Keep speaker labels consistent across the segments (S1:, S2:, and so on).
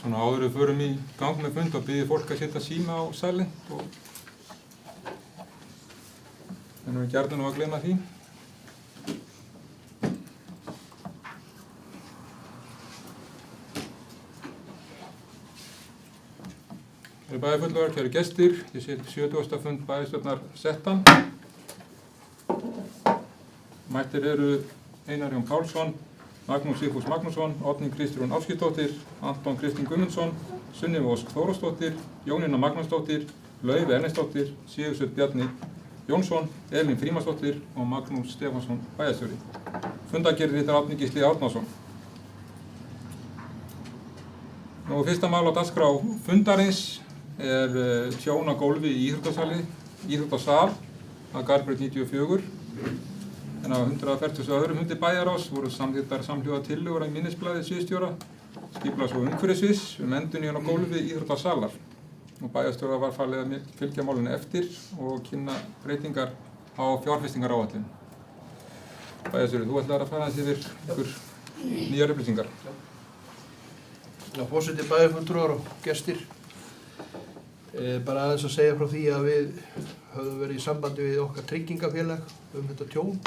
S1: Svona áður við förum í gang með fund og biðjum fólk að setja síma á silent og erum við gjarnan að gleyma því. Kæru bæjarfulltrúar, kæru gestir, ég set 70. fund bæjarstjórnar settan. Mættir eru Einar Jón Pálsson, Magnús Sigfús Magnússon, Oddný Kristrún Ásgeirsdóttir, Anton Kristinn Guðmundsson, Sunniva Ósk Þórólfsdóttir, Jónína Magnúsdóttir, Laufey Ernesdóttir, Sigursveinn Bjarni Jónsson, Elín Frímannsdóttir og Magnús Stefánsson bæjarstjóri. Fundargerðir ritar Árni Gísli Árnason. Nú fyrsta mál á dagskrá fundarins tjón á gólfi í íþróttasal að Garðbraut 94. En á 142. fundi bæjarráðs voru samþykktar samhljóða tillögur í minnisblaði sviðsstjóra, skipulags- og umhverfissviðs endurnýjun á gólfi íþróttasalar. Og bæjarstjóra var falið að fylgja málunni eftir og kynna breytingar á fjárfestingaráætlun. Bæjarstjóri, þú ætlar að fara aðeins yfir einhver nýjar upplýsingar.
S2: Já, forseti, bæjarfulltrúar og gestir. Bara aðeins að segja frá því að við höfum verið í sambandi við okkar tryggingafélag þetta tjón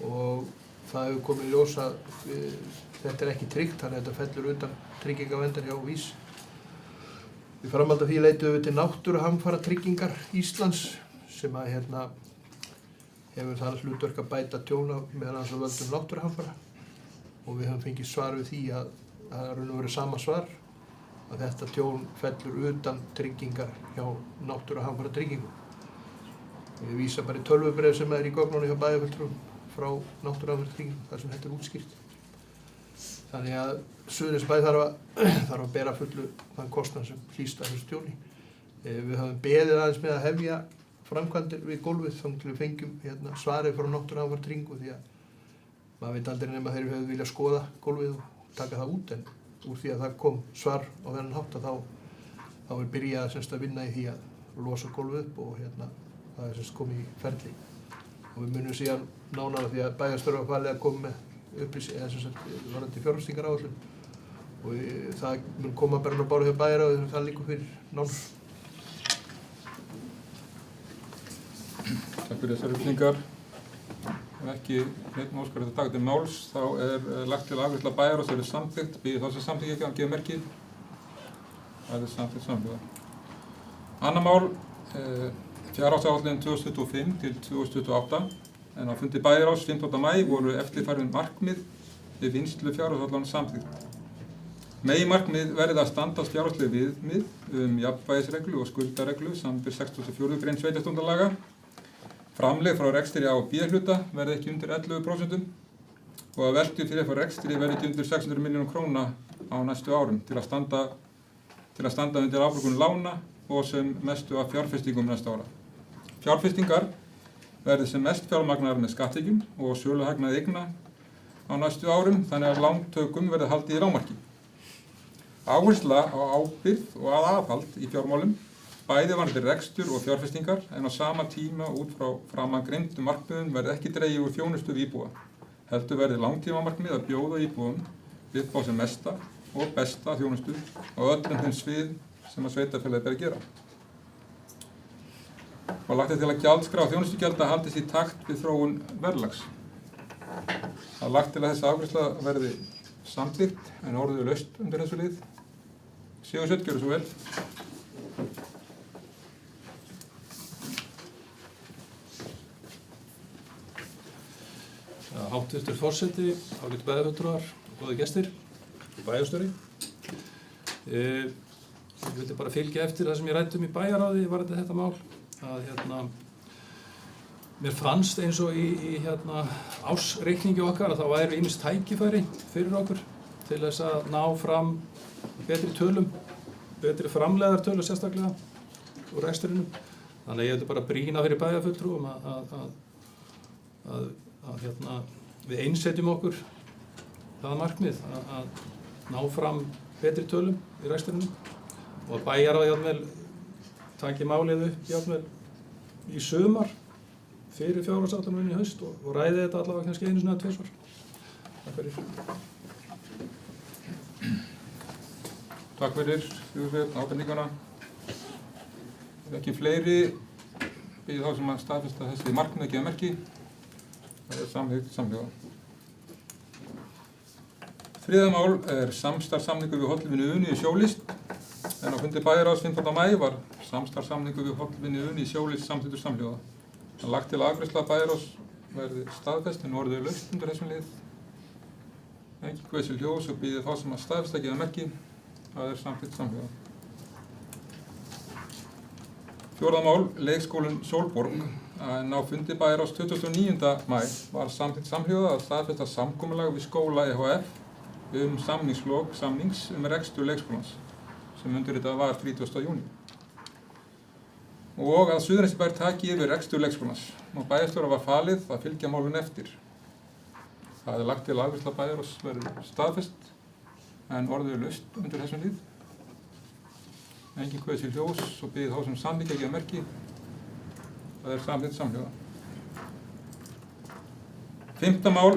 S2: og það hefur komið í ljós að þetta ekki tryggt, þannig að þetta fellur utan tryggingaverndar hjá VÍS. Í framhaldi af því leituðum við til Náttúruhamfaratryggingar Íslands sem að hefur það hlutverk að bæta tjón meðal annars af völdum náttúruhamfara og við höfum fengið svar við því að það er verið sama svar að þetta tjón fellur utan tryggingar hjá Náttúruhamfaratryggingu. Ég vísa bara í tölvubréf sem í gögnunum hjá bæjarfulltrúum frá Náttúruhamfaratryggingu þar sem þetta er útskýrt. Þannig að Suðurnesbær þarf að bera fullu þann kostnað sem hlýst af þessu tjóni. Við höfum beðið aðeins með að hefja framkvæmdir við gólfið þannig til við fengjum svarið frá Náttúruhamfaratryggingu því að maður veit aldrei nema þeir hefðu viljað skoða gólfið og taka það út en úr því að það kom svar á þennan hátt að þá er byrjað að vinna í því að losa gólfið upp og það er komið í ferli. Og við munum síðan nánara því að bæjarstjóra var falið að koma með varðandi fjárfestingaráætlun og það mun koma bara á báru hjá bæjarráði þegar það liggur fyrir nánar.
S1: Takk fyrir þessar upplýsingar. Ef ekki neitt óskar þetta taka til máls, þá lagt til afgreiðsla bæjarráðs verið samþykkt. Býður þá sem samþykki ekki að gefa merkið. Það er samþykkt samhljóða. Annað mál, fjárhagsáætlun 2025 til 2028. En á fundi bæjarráðs 15. maí voru eftirfarandi markmið við vinnslu fjárhagsáætlunar samþykkt. Meginmarkmið verði að standast fjárhagsleg viðmið jafnvægisreglu og skuldareglu samanber 64. grein sveitarstjórnarlaga. Framlegð frá rekstri A og B hluta verði ekki undir 11% og að veltufé frá rekstri verði ekki undir 600 milljónir króna á næstu árum til að standa undir afborgun lána og sem mestu af fjárfestingum næstu ára. Fjárfestingar verði sem mest fjármagnaðar með skatttekjum og söluhagnað eigna á næstu árum þannig að lántökum verði haldið í lágmarki. Áhersla á ábyrgð og aðhald í fjármálum, bæði varðandi rekstur og fjárfestingar en á sama tíma út frá framangreindum markmiðum verði ekki dregið úr þjónustu við íbúa. Heldur verði langtímamarkmið að bjóða íbúum upp á sem mesta og besta þjónustu á öllum þeim svið sem að sveitarfélagið ber að gera. Og lagt til að gjaldskrá þjónustugjalda haldist í takt við þróun verðlags. Það er lagt til að þessi afgreiðsla verði samþykkt en orðið laust undir þessu lið. Sigursveinn, gjörðu svo vel.
S3: Háttvirtur forseti, ágætu bæjarfulltrúar og góðir gestir, bæjarstjóri. Ég vildi bara fylgja eftir það sem ég ræddi í bæjarráði varðandi þetta mál. Að mér fannst eins og í ársreikningi okkar að það væri ýmis tækifæri fyrir okkur til þess að ná fram betri tölum, betri framleiðartölu sérstaklega úr rekstrinum. Þannig að ég hefði bara brýna fyrir bæjarfulltrúum að við einsetjum okkur það markmið að ná fram betri tölum í rekstrinum og að bæjarráð jafnvel taki málið upp jafnvel í sumar fyrir fjárhagsáætlunina í haust og ræði þetta allavega kannski einu sinni eða tvisvar. Takk fyrir.
S1: Takk fyrir ábendinguna. Ef ekki fleiri bið þá sem að staðfesta þessi markmið að gefa merki. Það er samþykkt samhljóða. Þriðja mál er samstarfssamningur við Hollvinni Uni í Sjólist. En á fundi bæjarráðs 15. maí var samstarfssamningur við Hollvinni Uni í Sjólist samþykktur samhljóða. Það er lagt til að afgreiðsla bæjarráðs verði staðfest en orðið laust undir þessum lið. Ekki hversu ljós og býði þá sem að staðfesta að gefa merki. Það er samþykkt samhljóða. Fjórða mál, leikskólinn Sólborg. En á fundi bæjarráðs 29. maí var samþykkt samhljóða að staðfesta samkomulag við skóla EHF samningslok samnings rekstur leikskólans sem undirritað var 30. júní. Og að Suðurnesjabær taki yfir rekstur leikskólans og bæjarstjóra var falið að fylgja málinu eftir. Það er lagt til að afgreiðsla bæjarráðs verði staðfest en orðið er laust undir þessum lið. Enginn kveður sér ljós og biður þá sem samþykkja að gefa merki. Það er samþykkt samhljóða. 5. mál,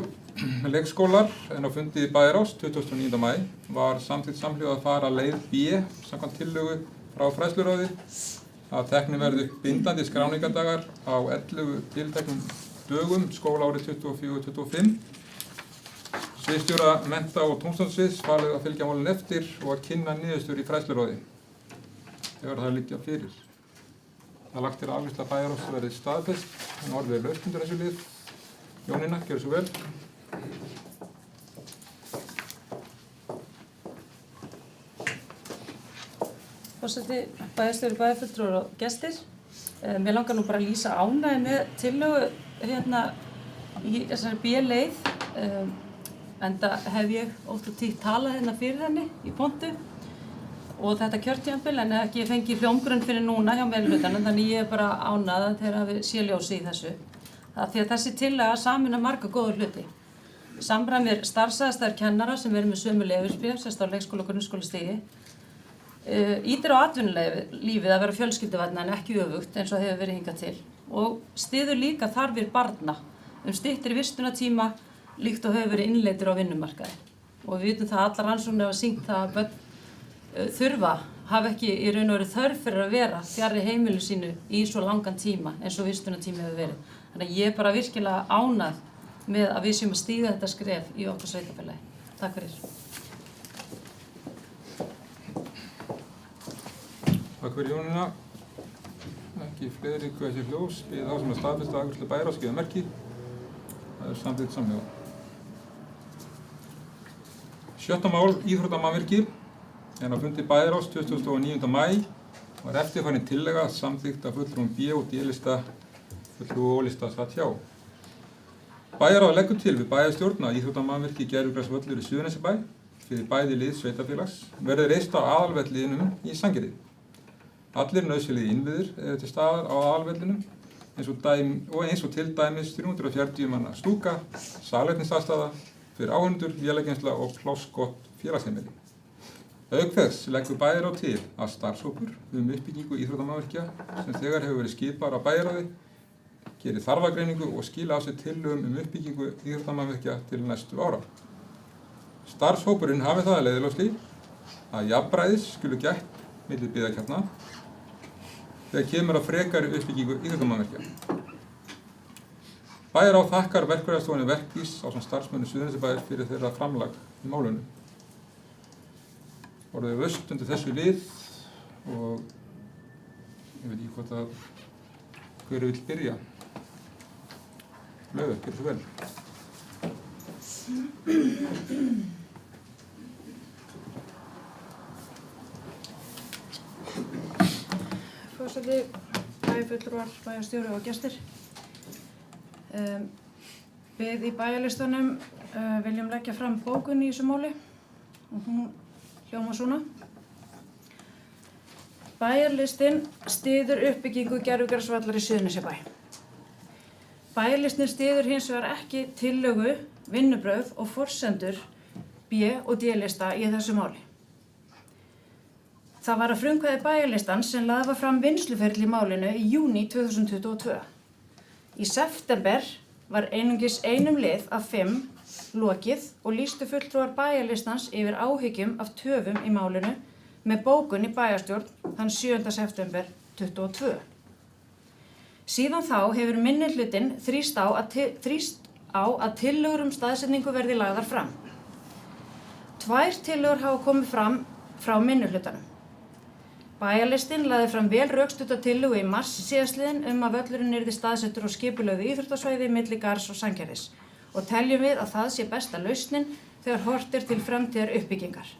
S1: leikskólar, en á fundi bæjarráðs 29. maí var samþykkt samhljóða að fara leið B samkvæmt tillögu frá fræðsluráði að teknir verði upp bindandi skráningardagar á 11 tilteknum dögum skólaárið 24-25. Sviðsstjóra mennta- og tómstundasviðs falið að fylgja málinu eftir og að kynna niðurstöður í fræðsluráði þegar það liggja fyrir. Það er lagt til að afgreiðsla bæjarráðs verði staðfest en orðið er laust undir þessu lið. Jónína, gjörðu svo vel.
S4: Forseti, bæjarstjóri, bæjarfulltrúar og gestir. Mér langar nú bara að lýsa ánægju með tillögu í þessari B-leið. Enda hef ég oft og títt talað fyrir henni í pontu og þetta kjörtímabil en ekki fengið hljómgrunn fyrir núna hjá meirihlutanum, þannig ég er bara ánægð þegar við sé ljósi í þessu. Það því að þessi tillaga sameinar marga góða hluti. Samræmir starfsaðstæður kennara sem með sömu leyfisbréf, sérst á leikskóla og grunnskólastigi. Ýtir á atvinnulífið að vera fjölskylduvænna en ekki öfugt eins og hefur verið hingað til. Og styður líka þarfir barna styttri vistunartíma líkt og hefur verið innleiddir á vinnumarkaði. Og við vitum það að allar rannsóknir hafa sýnt það að börn hafa ekki í raun og veru þörf fyrir að vera fjarri heimilu sínu í svo langan tíma eins og vistunartími hefur verið. Þannig að ég er bara virkilega ánægð með að við séum að stíga þetta skref í okkar sveitarfélagi. Takk fyrir.
S1: Takk fyrir Jónína. Ekki fleiri kveður sér ljós, biður þá sem að staðfesta afgreiðslu bæjarráðs gefa merki. Það er samþykkt samhljóða. 7. mál, íþróttamannvirki. En á fundi bæjarráðs 29. maí var eftirfarandi tillaga samþykkt af fulltrúum B- og D-lista fulltrúi O-lista satt hjá. Bæjarráð leggur til við bæjarstjórn að íþróttamannvirki Gervigræsvöllur í Suðurnesjabæ fyrir bæði lið sveitarfélags verði reist á aðalvellinum í Sandgerði. Allir nauðsynlegir innviðir eru til staðar á aðalvellinum eins og til dæmis 340 manna stúka, salernisaðstaða fyrir áhorfendur, vélageymsla og plássgott félagsheimili. Auk þess leggur bæjarráð til að starfshópur uppbyggingu íþróttamannvirkja sem þegar hefur verið skipaður af bæjarráði geri þarfagreiningu og skila af sér tillögum uppbyggingu íþróttamannvirkja til næstu ára. Starfshópurinn hafi það að leiðarljósi að jafnræðis skulu gætt milli byggðakjarna þegar kemur að frekari uppbyggingu íþróttamannvirkja. Bæjarráð þakkar verkfræðistofunni Verkís ásamt starfsmönnum Suðurnesjabæjar fyrir þeirra framlag í málinu. Orðið laust undir þessu lið og ég veit ekki hvort að hver vill byrja. Laufey, gjörðu svo vel.
S5: Forseti, bæjarfulltrúar, bæjarstjóri og gestir.
S4: Við í bæjarlistanum viljum leggja fram bókun í þessu máli og hún hljómar svona. Bæjarlistinn styður uppbyggingu gervigrasvallar í Suðurnesjabæ. Bæjarlistinn styður hins vegar ekki tillögu, vinnubrögð og forsendur B- og D-lista í þessu máli. Það var að frumkvæði bæjarlistans sem lagði var fram vinnsluferli í málinu í júní 2022. Í september var einungis einum lið af 5 lokið og lýstu fulltrúar bæjarlistans yfir áhyggjum af töfum í málinu með bókun í bæjarstjórn þann 7. september 2022. Síðan þá hefur minnihlutinn þrýst á að tillögur staðsetningu verði lagðar fram. 2 tillögur hafa komið fram frá minnihlutanum. Bæjarlistinn lagði fram vel rökstudda tillögu í mars síðastliðinn að völlurinn yrði staðsettur á skipulögðu íþróttasvæði milli Garðs og Sandgerðis og teljum við að það sé besta lausnin þegar horft er til framtíðar uppbyggingar.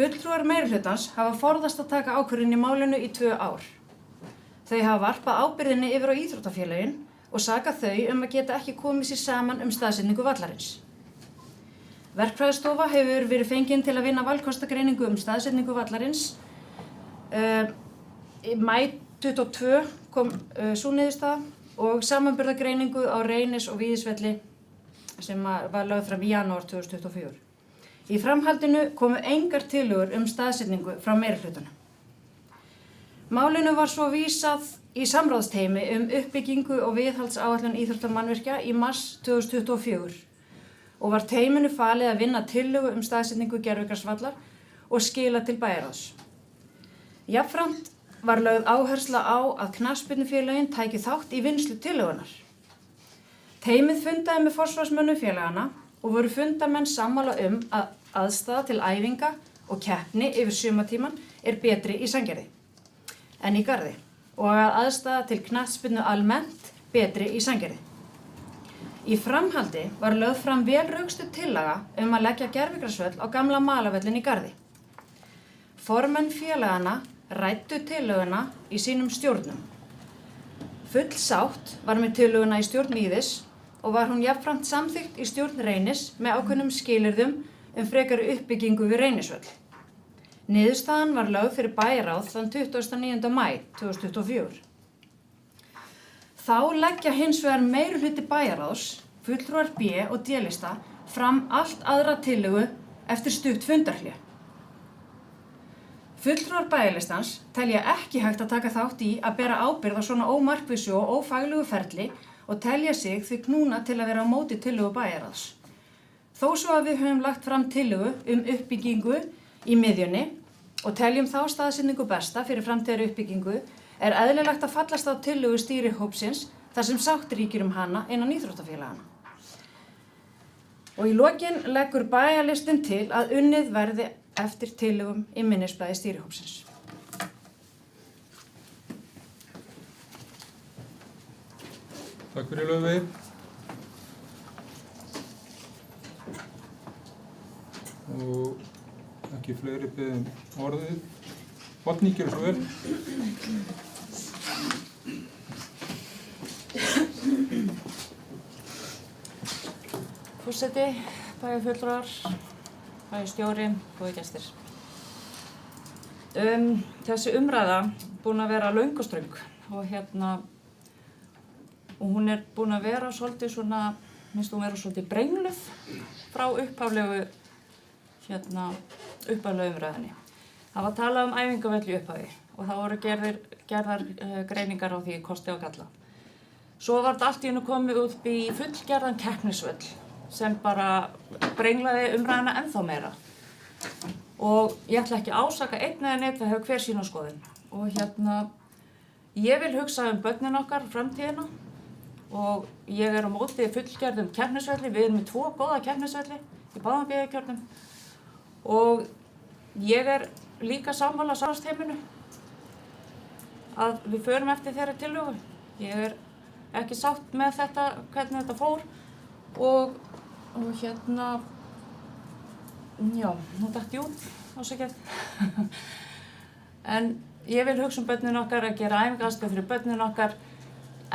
S4: Fulltrúar meirihlutans hafa forðast að taka ákvörðun í málinu í 2 ár. Þau hafa varpað ábyrgðinni yfir á íþróttafélögin og sakað þau að geta ekki komið sér saman staðsetningu vallarins. Verkfræðistofa hefur verið fengin til að vinna valkostagreiningu staðsetningu vallarins. Í maí 2022 kom sú niðurstaða og samanburðargreiningu á Reynis- og Víðisvelli sem var lögð fram í janúar 2024. Í framhaldinu komu engar tillögur staðsetningu frá meirihlutanum. Málinu var svo vísað í samráðsteymi uppbyggingu og viðhaldsáætlun íþróttamannvirkja í mars 2024. Og var teyminu falið að vinna tillögu staðsetningu gervigrasvallar og skila til bæjarráðs. Jafnframt var lögð áhersla á að knattspyrnufélögin tækju þátt í vinnslu tillögunnar. Teymið fundaði með forsvarsmönnum félaganna og voru fundarmenn sammála að aðstaða til æfinga og keppni yfir sumartíman er betri í Sandgerði en í Garði og að aðstaða til knattspyrnu almennt betri í Sandgerði. Í framhaldi var lögð fram vel rökstudd tillaga að leggja gervigrasvöll á gamla malarvöllinn í Garði. Formenn félaganna ræddu tillöguna í sínum stjórnum. Full sátt var með tillöguna í stjórn Víðis og var hún jafnframt samþykkt í stjórn Reynis með ákveðnum skilyrðum frekari uppbyggingu við Reynisvöll. Niðurstaðan var lögð fyrir bæjarráð þann 29. maí 2024. Þá leggja hins vegar meirihluti bæjarráðs, fulltrúar B- og D-lista fram allt aðra tillögu eftir stutt fundarhlé. Fulltrúar bæjarlistans telja ekki hægt að taka þátt í að bera ábyrgð á svona ómarkvissu og ófaglegu ferli og telja sig því knúna til að vera á móti tillögu bæjarráðs. Þó svo að við höfum lagt fram tillögu uppbyggingu í miðjunni og teljum þá staðsetningu besta fyrir framtíðar uppbyggingu er eðlilegt að fallast á tillögu stýrihópsins þar sem sátt ríkir hana innan íþróttafélagana. Og í lokin leggur bæjarlistinn til að unnið verði eftir tillögum í minnisblaði stýrihópsins.
S1: Takk fyrir Laufey. Og ekki fleiri beðið orðið. Oddný, gerðu svo vel.
S5: Forseti, bæjarfulltrúar, bæjarstjóri, góðir gestir. Þessi umræða búin að vera löng og ströng og hún er búin að vera svolítið svona, minnst hún vera svolítið brengluð frá upphaflegu umræðinni. Það var talað æfingavöll í upphafi og það voru gerðar greiningar á því kosti og galla. Svo var þetta allt í einu komið upp í fullgerðan keppnisvöll sem bara brenglaði umræðina ennþá meira. Og ég ætla ekki að ásaka einn eða neitt, það hefur hver sína skoðun. Og ég vil hugsa börnin okkar, framtíðina og ég er á móti fullgerðum keppnisvelli. Við erum með 2 góða keppnisvelli í báðum byggðarkjörnum og ég er líka sammála samráðsteyminu að við förum eftir þeirri tillögu. Ég er ekki sátt með þetta, hvernig þetta fór og já, nú datt ég út ásakið. En ég vil hugsa börnin okkar, að gera æfingaðstöð fyrir börnin okkar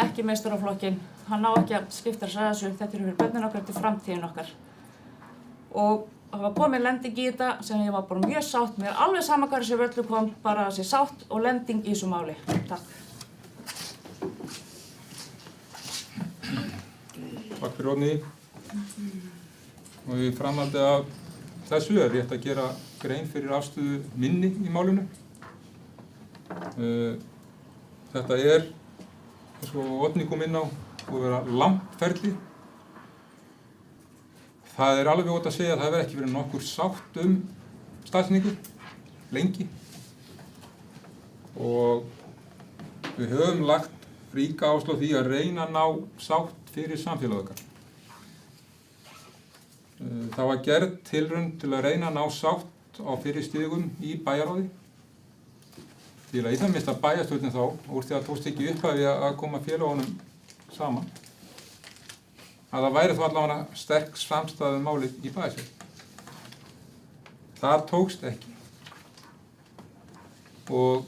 S5: ekki meistaraflokkin, hann á ekki að skipta sér að þessu, þetta er fyrir börnin okkar, þetta er framtíðin okkar. Og það var komin lending í þetta sem ég var bara mjög sátt, mér er alveg sama hvað þessi völlu kom, bara þessi sátt og lending í þessu máli. Takk.
S1: Takk fyrir Oddný. Og í framhaldi af þessu er rétt að gera grein fyrir afstöðu minni í málinu. Þetta er, eins og Oddný kom inn á, búið að vera langt ferli. Það er alveg ótt að segja að það hefur ekki verið nokkur sátt staðsetningu, lengi. Og við höfum lagt ríka áherslu á því að reyna að ná sátt fyrir samfélag okkar. Það var gerð tilraun til að reyna að ná sátt á fyrri stigum í bæjarráði. Til að í það minnsta bæjarstjórnin þá, úr því að tókst ekki upphafi að koma félagunum saman, að það væri þá allavega sterk samstæða málið í bæjarstjórn. Það tókst ekki. Og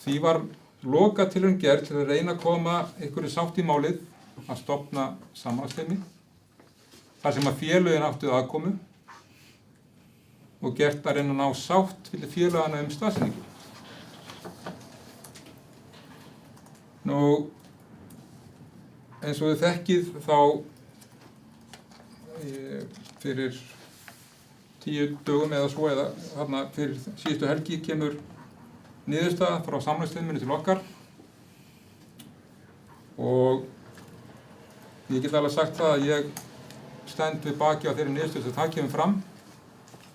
S1: því var lokatilraun gerð til að reyna að koma einhverju sátt í málið að stofna samráðsteymi, þar sem að félögin áttu aðkomu og gert að reyna að ná sátt fyrir félagana staðsetningu. Nú, eins og þið þekkið þá fyrir 10 dögum eða svo, eða þarna fyrir síðustu helgi kemur niðurstaða frá samráðsteyminu til okkar og ég get alveg sagt það að ég stend við baki á þeirri niðurstöðu sem það kemur fram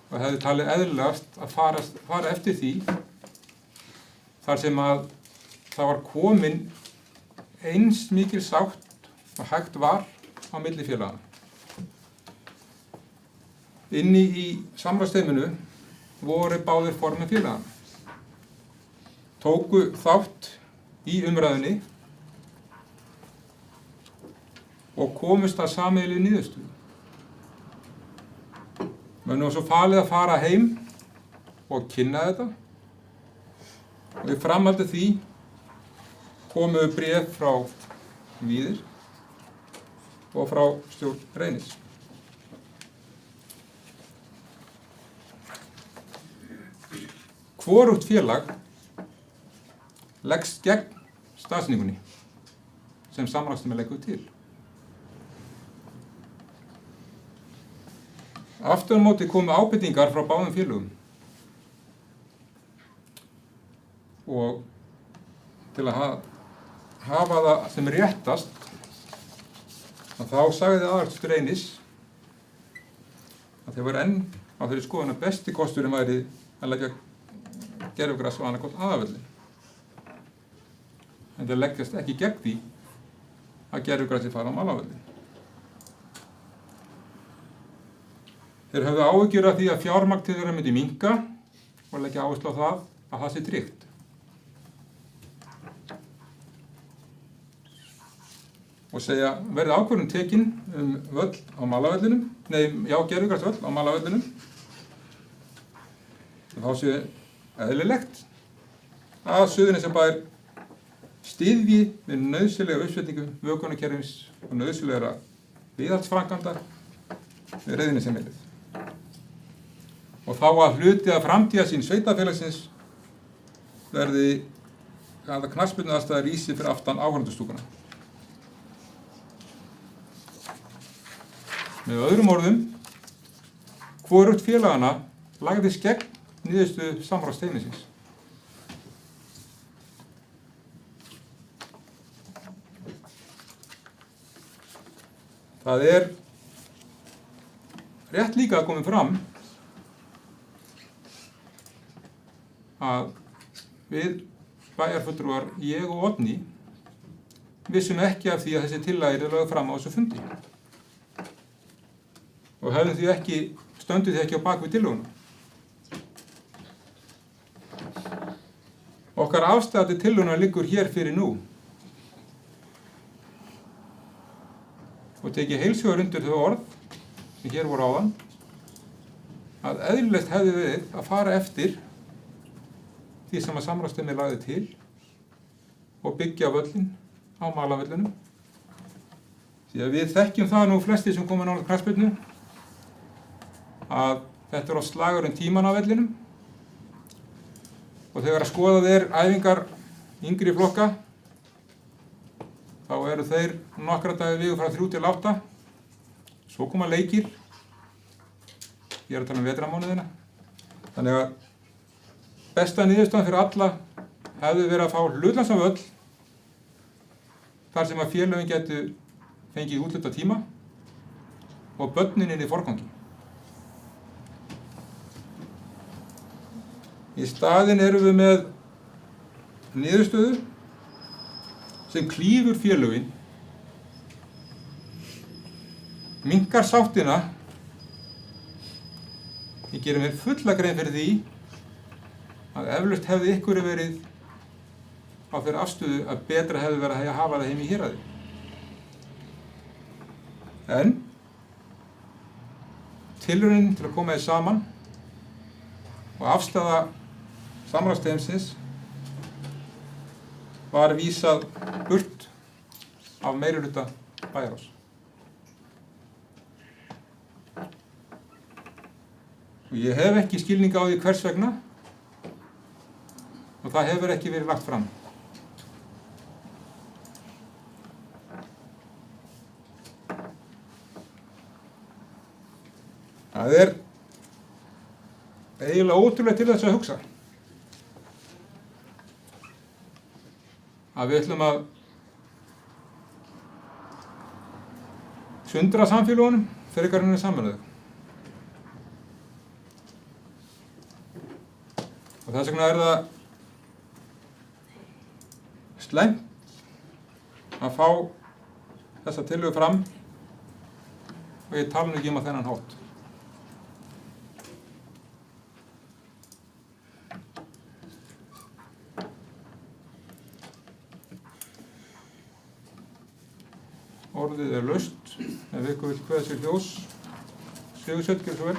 S1: og hefði talið eðlilegast að fara eftir því þar sem að það var komin eins mikil sátt og hægt var á milli félagana. Inni í samráðsteyminu voru báðir formenn félagana. Tóku þátt í umræðunni og komust að sameiginlegri niðurstöðu. Mönnum var svo falið að fara heim og kynna þetta og í framhaldi því komu bréf frá Víðir og frá stjórn Reynis. Hvorugt félag leggst gegn staðsetningunni sem samráðsteymi leggur til. Aftur á móti komu ábendingar frá báðum félögum og til að hafa það sem réttast að þá sagði aðalstjórn Reynis að þeir voru enn á þeirri skoðun að besti kosturinn væri að leggja gervigras á annaðhvort aðalvöllinn. En þeir leggjast ekki gegn því að gervigrasið fara á malarvöllinn. Þeir höfðu áhyggjur af því að fjármagn til þeirra myndi minnka og leggja áherslu á það að það sé tryggt. Og segja, verði ákvörðun tekin völl á malarvöllinum, gervigrasvöll á malarvöllinum, þá sé eðlilegt að Suðurnesjabær styðji við nauðsynlega uppsveiftingu vökunarkerfis og nauðsynlegra viðhaldsframkvæmda við Reyðarnesjameilið. Og þá að hluti af framtíðarsýn sveitarfélagsins verði knattspyrnuaðstaða rísi fyrir aftan áhorfendastúkuna. Með öðrum orðum, hvorugt félagana lagðist gegn niðurstöðu samráðsteymisins. Það er rétt líka að koma fram að við bæjarfulltrúar, ég og Oddný, vissum ekki af því að þessi tillaga yrði lögð fram á þessu fundi. Og stöndum því ekki á bak við tillöguna. Okkar afstæða til tillögunnar liggur hér fyrir nú. Og tekið heils hugar undir þau orð sem hér voru áðan að eðlilegt hefði verið að fara eftir því sem að samráðsteymi lagði til og byggja völlinn á malarvellinum. Því að við þekkjum það nú flesti sem koma nálægt knattspyrnu að þetta er á slagurinn tíman á vellinum og þegar að skoðað er æfingar yngri flokka þá eru þeir nokkra daga viku frá 3 til 8. Svo koma leikir. Ég er að tala um vetramánuðina. Þannig að besta niðurstaðan fyrir alla hefði verið að fá hlutlausan völl þar sem að félögin getu fengið úthlutað tíma og börnin inn í forgangi. Í staðinn erum við með niðurstöðu sem klýfur félögin, minnkar sáttina. Ég gerir mér fulla grein fyrir því að eflaust hefði ykkur verið á þeirri afstöðu að betra hefði verið að hafa það heim í héraði. En tilraunin til að koma þið saman og afstaða samráðsteymsins var vísað burt af meirihluta bæjarráðs. Og ég hef ekki skilning á því hvers vegna og það hefur ekki verið lagt fram. Það er eiginlega ótrúlegt til þess að hugsa að við ætlum að sundra samfélögunum frekar en sameinuðu. Og þess vegna er það slæmt að fá þessa tillögu fram og ég tala nú ekki um á þennan hátt. Orðið er laust, ef ykkur vill kveða sér ljós. Sigursveinn, gjörðu svo vel.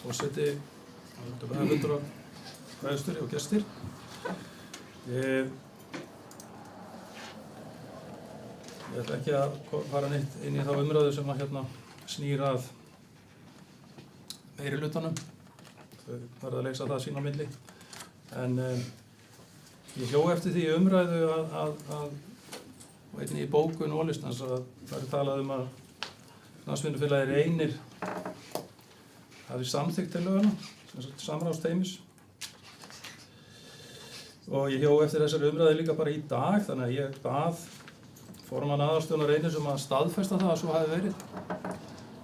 S3: Forseti, bæjarfulltrúar og bæjarstjóri og gestir. Ég ætla ekki að fara neitt inn í þá umræðu sem að snýr að meirihlutanum. Þau verða að leysa það sín á milli. En ég hjó eftir því umræðu að einnig í bókun Ólistans að það er talað að Knattspyrnufélagið Reynir hafi samþykkt tillöguna, samráðsteymis. Og ég hjó eftir þessari umræðu líka bara í dag, þannig að ég bað formann aðalstjórnar Reynis að staðfesta það að svo hafi verið.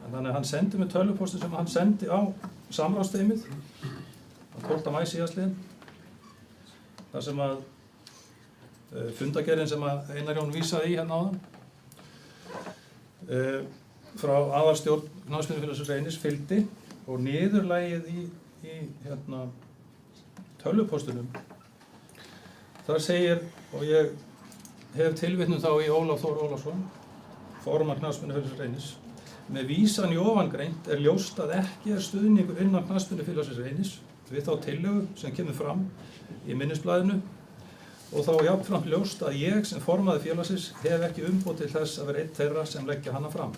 S3: En þannig að hann sendi mig tölvupósti sem hann sendi á samráðsteymið á 12. maí síðastliðinn. Þar sem að fundagerðin sem að Einar Jón vísaði í áðan frá aðalstjórn Knattspyrnufélagsins Reynis fylgdi og niðurlagið í tölvupóstunum. Þar segir, og ég hef tilvitnun þá í Ólaf Þór Ólafsson, formann Knattspyrnufélagsins Reynis. Með vísan í ofangreint er ljóst að ekki er stuðningur innan Knattspyrnufélagsins Reynis við þá tillögu sem kemur fram í minnisblaðinu og þá jafnframt ljóst að ég sem formaður félagsins hef ekki umboð til þess að vera einn þeirra sem leggja hana fram.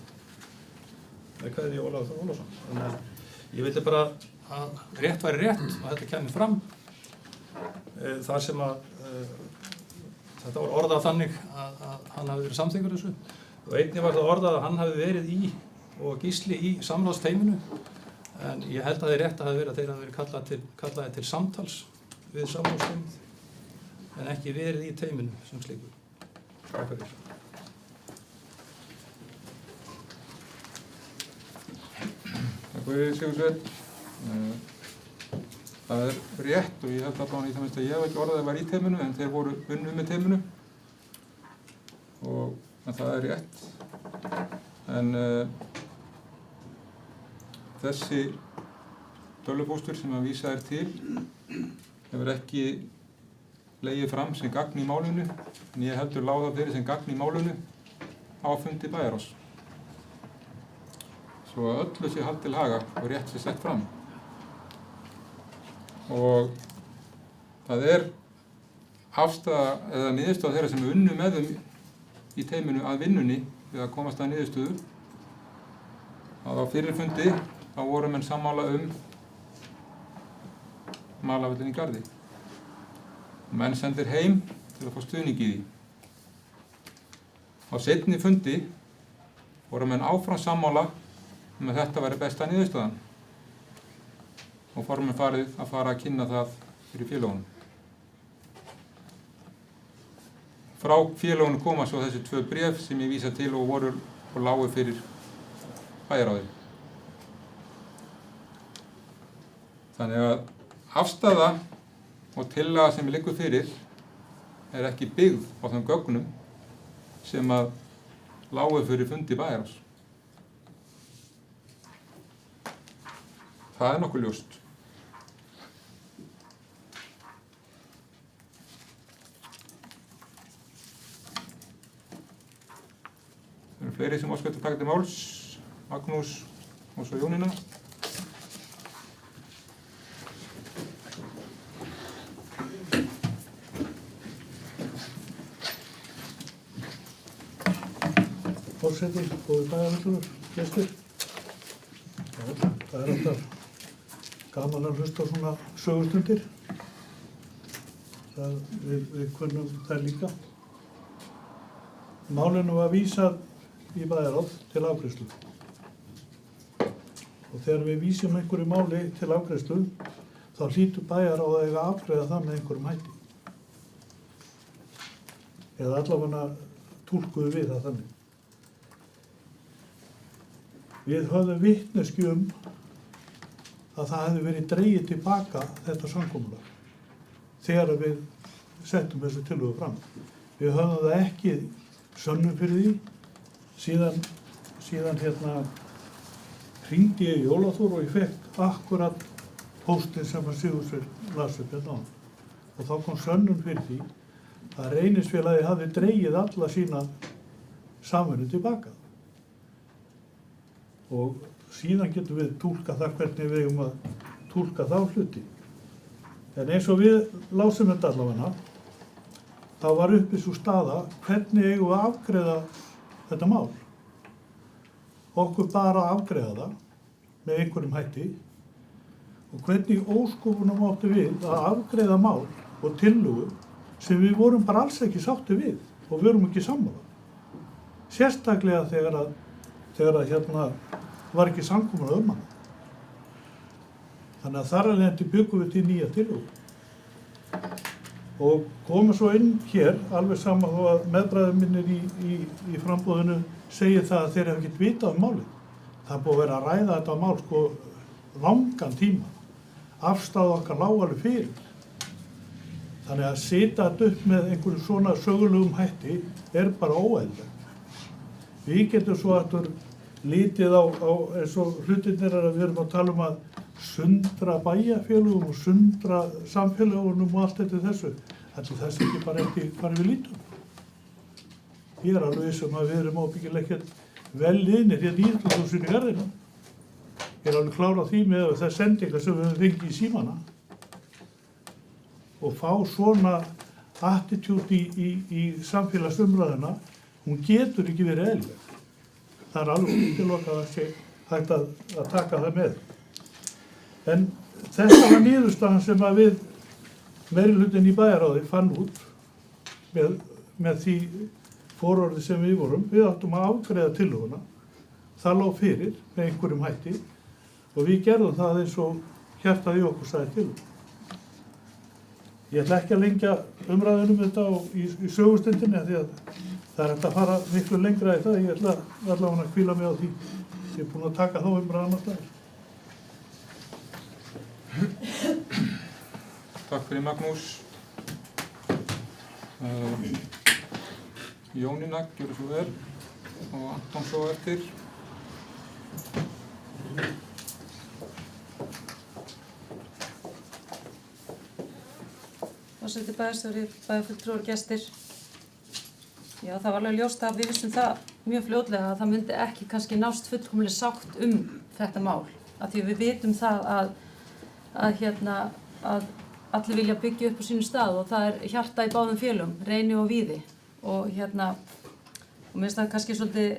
S3: Með kveðju Ólafur Þór Ólafsson. Þannig að ég vildi bara að rétt væri rétt og þetta kemur fram þar sem að þetta var orðað þannig að hann hafi verið samþykkur þessu og einnig var það orðað að hann hafi verið í og Gísli í samráðsteyminu en ég held að það er rétt að hafi verið að þeir hafi verið kallaði til samtals við samráðsteymið en ekki verið í teyminu sem slíkur. Takk fyrir.
S1: Takk fyrir Sigursveinn. Það er rétt og ég held allavega í það minnst að ég hef ekki orðað að það var í teyminu en þeir voru unnið með teyminu og það er rétt. En þessi tölvupóstur sem að vísa er til hefur ekki legið fram sem gagn í málinu en ég heldur láða fyrir sem gagn í málinu á fundi bæjarráðs. svo að öllu sé haldið til haga og rétt sé sett fram. Og það afstaða eða niðurstaða þeirra sem unnu með þeim í teyminu að vinnunni við að komast að niðurstöðu að á fyrir fundi þá voru menn sammála malarvöllinn í Garði. Menn sendir heim til að fá stuðning í því. Á seinni fundi voru menn áfram sammála að þetta væri besta niðurstaðan og formenn farið að fara að kynna það fyrir félögunum. Frá félögunum koma svo þessi 2 bréf sem ég vísa til og lágu fyrir bæjarráði. Þannig að afstaða og tillaga sem liggur fyrir ekki byggð á þeim gögnum sem að lágu fyrir fundi bæjarráðs. Það nokkuð ljóst. Það eru fleiri sem óskar að taka til máls. Magnús og svo Jónína.
S6: Forseti, góðir bæjarfulltrúar, gestir. Það alltaf gaman að hlusta á svona sögustundir. Við kunnum það líka. Málinu var vísað í bæjarráð til afgreiðslu. Og þegar við vísum einhverju máli til afgreiðslu, þá hlýtur bæjarráð að eiga að afgreiða það með einhverjum hætti. Eða allavega túlkuðu við það þannig. Við höfðum vitneskju að það hefði verið dregið tilbaka þetta samkomulag þegar við settum þessu tillögu fram. Við höfðum það ekki sönnun fyrir því, síðan hringdi ég í Jólaþór og ég fekk akkurat póstinn sem að Sigursveinn las upp hérna á. Og þá kom sönnun fyrir því að Reynisfélagið hafði dregið alla sína samvinnu tilbaka. Og síðan getum við túlkað það hvernig við eigum að túlka þá hluti. En eins og við lásum þetta allavega, þá var uppi sú staða hvernig eigum við að afgreiða þetta mál. Okkur bara að afgreiða það með einhverjum hætti og hvernig óskopunum áttu við að afgreiða mál og tillögu sem við vorum bara alls ekki sátti við og við vorum ekki sammála. Sérstaklega þegar var ekki samkomulag hana. Þannig að þar af leiðandi byggum við til nýja tillögu. Og komum svo inn hér, alveg sama þó að meðbræður minnir í framboðinu segir það að þeir hafa ekkert vitað málið. Það er búið að vera að ræða þetta mál langan tíma. Afstaða okkar lá alveg fyrir. Þannig að sitja þetta upp með einhverjum svona sögulegum hætti bara óeðlilegt. Við getum svo aftur lítið á eins og hlutirnir að við erum að tala að sundra bæjarfélögum og sundra samfélagunum og allt þetta þessu. Ætli þess ekki bara við lítum. Ég alveg viss að við erum ábyggilega ekkert vel liðnir í íþróttahúsinu í Garðinum. Ég alveg klár á því með þess sendingar sem við höfum fengið í símana. Og fá svona attitúd í samfélagsumræðuna, hún getur ekki verið eðlileg. Það er alveg útilokað að sé hægt að taka það með. En þetta var niðurstaðan sem að við meirihlutinn í bæjarráði fann út með því fororði sem við vorum. Við áttum að afgreiða tillöguna. Það lá fyrir með einhverjum hætti og við gerðum það eins og hjartað í okkur sagði til. Ég ætla ekki að lengja umræðunum þetta í sögustundinni því að það er hægt að fara miklu lengra í það. Ég ætla allavega að hvíla mig á því. Ég er búinn að taka þá umræðan á staðar.
S1: Takk fyrir Magnús. Jónína, gjörðu svo vel. Og Anton svo eftir.
S4: Forseti bæjarstjóri, bæjarfulltrúar, gestir. Já, það var alveg ljóst að við vissum það mjög fljótlega að það myndi ekki kannski nást fullkomlega sátt þetta mál. Af því við vitum það að allir vilja byggja upp á sínu stað og það er hjarta í báðum félögum, Reyni og Víði. Og mér finnst það kannski svolítið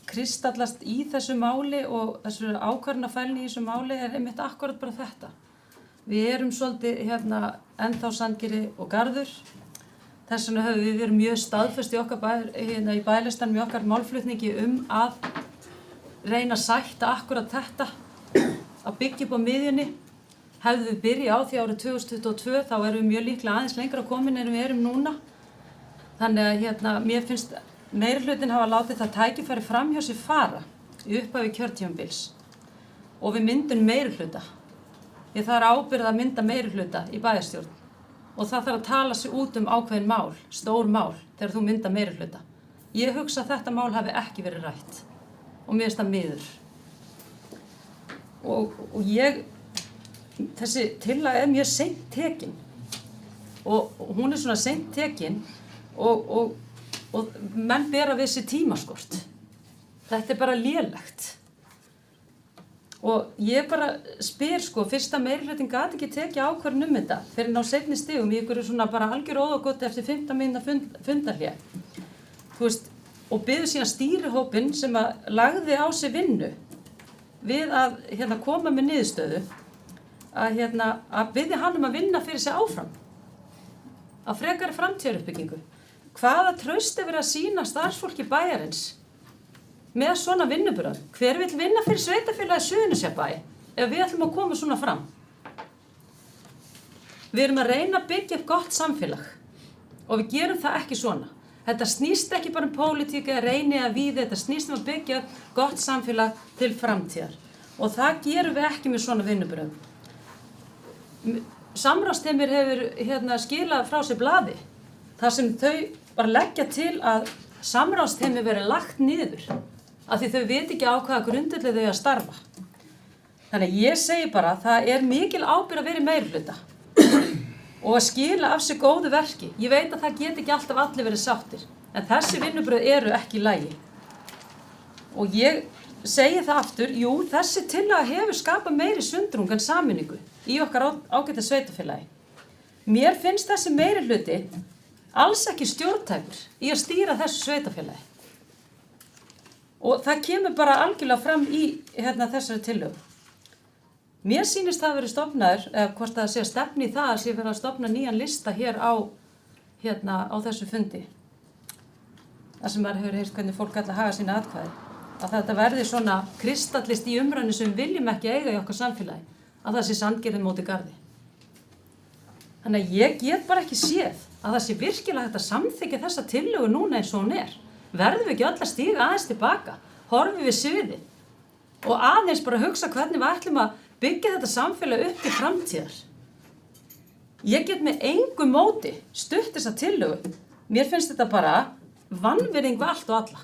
S4: kristallast í þessu máli og þessu ákvarðanafælni í þessu máli er einmitt akkurat bara þetta. Við erum svolítið ennþá Sandgerði og Garður. Þess vegna höfum við verið mjög staðföst í okkar í bæjarlistanum í okkar málflutningi að reyna að sætta akkurat þetta, að byggja upp á miðjunni. Hefðum við byrjað á því árið 2022 þá erum við mjög líklega aðeins lengra komin en við erum núna. Þannig að mér finnst meirihlutinn hafa látið það tækifæri fram hjá sér fara í upphafi kjörtímabils og við myndum meirihluta. Því það er ábyrgð að mynda meirihluta í bæjarstjórn. Og það þarf að tala sig út ákveðin mál, stór mál, þegar þú mynda meirihluta. Ég hugsa að þetta mál hafi ekki verið rætt og mér finnst það miður. Og þessi tillaga er mjög seint tekin og hún er svona seint tekin og menn bera við sér tímaskort. Þetta er bara lélegt. Og ég bara spyr fyrst að meirihlutin gat ekki tekið ákvörðun þetta fyrir ná seinni stigum í ykkur svona bara algjör óðagoti eftir 15 mínútna fundarhlé. Og biður síðan stýrihópinn sem að lagði á sig vinnu við að koma með niðurstöðu að biðja hann að vinna fyrir sig áfram að frekari framtíðaruppbyggingu. Hvaða traust er verið að sýna starfsfólki bæjarins með svona vinnubrögð? Hver vill vinna fyrir sveitarfélagið Suðurnesjabæ ef við ætlum að koma svona fram? Við erum að reyna að byggja upp gott samfélag og við gerum það ekki svona. Þetta snýst ekki bara pólitík eða Reyni eða Víði, þetta snýst að byggja upp gott samfélag til framtíðar. Og það gerum við ekki með svona vinnubrögð. Samráðsteymir hefur skilað frá sér blaði þar sem þau bara leggja til að samráðsteymi verið lagt niður af því þau veit ekki á hvaða grundvelli þau að starfa. Þannig ég segi bara að það er mikil ábyrgð að vera í meirihluta og að skila af sig góðu verki. Ég veit að það get ekki alltaf allir verið sáttir, en þessi vinnubrögð eru ekki í lagi. Og ég segi það aftur, jú, þessi tillaga hefur skapað meiri sundrung en sameiningu í okkar ágæta sveitarfélagi. Mér finnst þessi meirihluti alls ekki stjórntækur í að stýra þessu sveitarfélagi. Og það kemur bara algjörlega fram í þessari tillögu. Mér sýnist það að vera stofnaður, eða hvort það sé að stefni í það að sé verið að stofna nýjan lista hér á þessu fundi. Það sem maður hefur heyrt hvernig fólk ætla að haga sína atkvæði. Að þetta verði svona kristallist í umræðinu sem við viljum ekki eiga í okkar samfélagi. Að það sé Sandgerði móti Garði. Þannig að ég get bara ekki séð að það sé virkilega hægt að samþykkja þessa tillögu núna eins og hún er. Verðum við ekki öll að stíga aðeins tilbaka, horfum við sviðið og aðeins bara hugsa hvernig við ætlum að byggja þetta samfélag upp til framtíðar. Ég get með engu móti stutt þessa tillögu. Mér finnst þetta bara vanvirðing við allt og alla.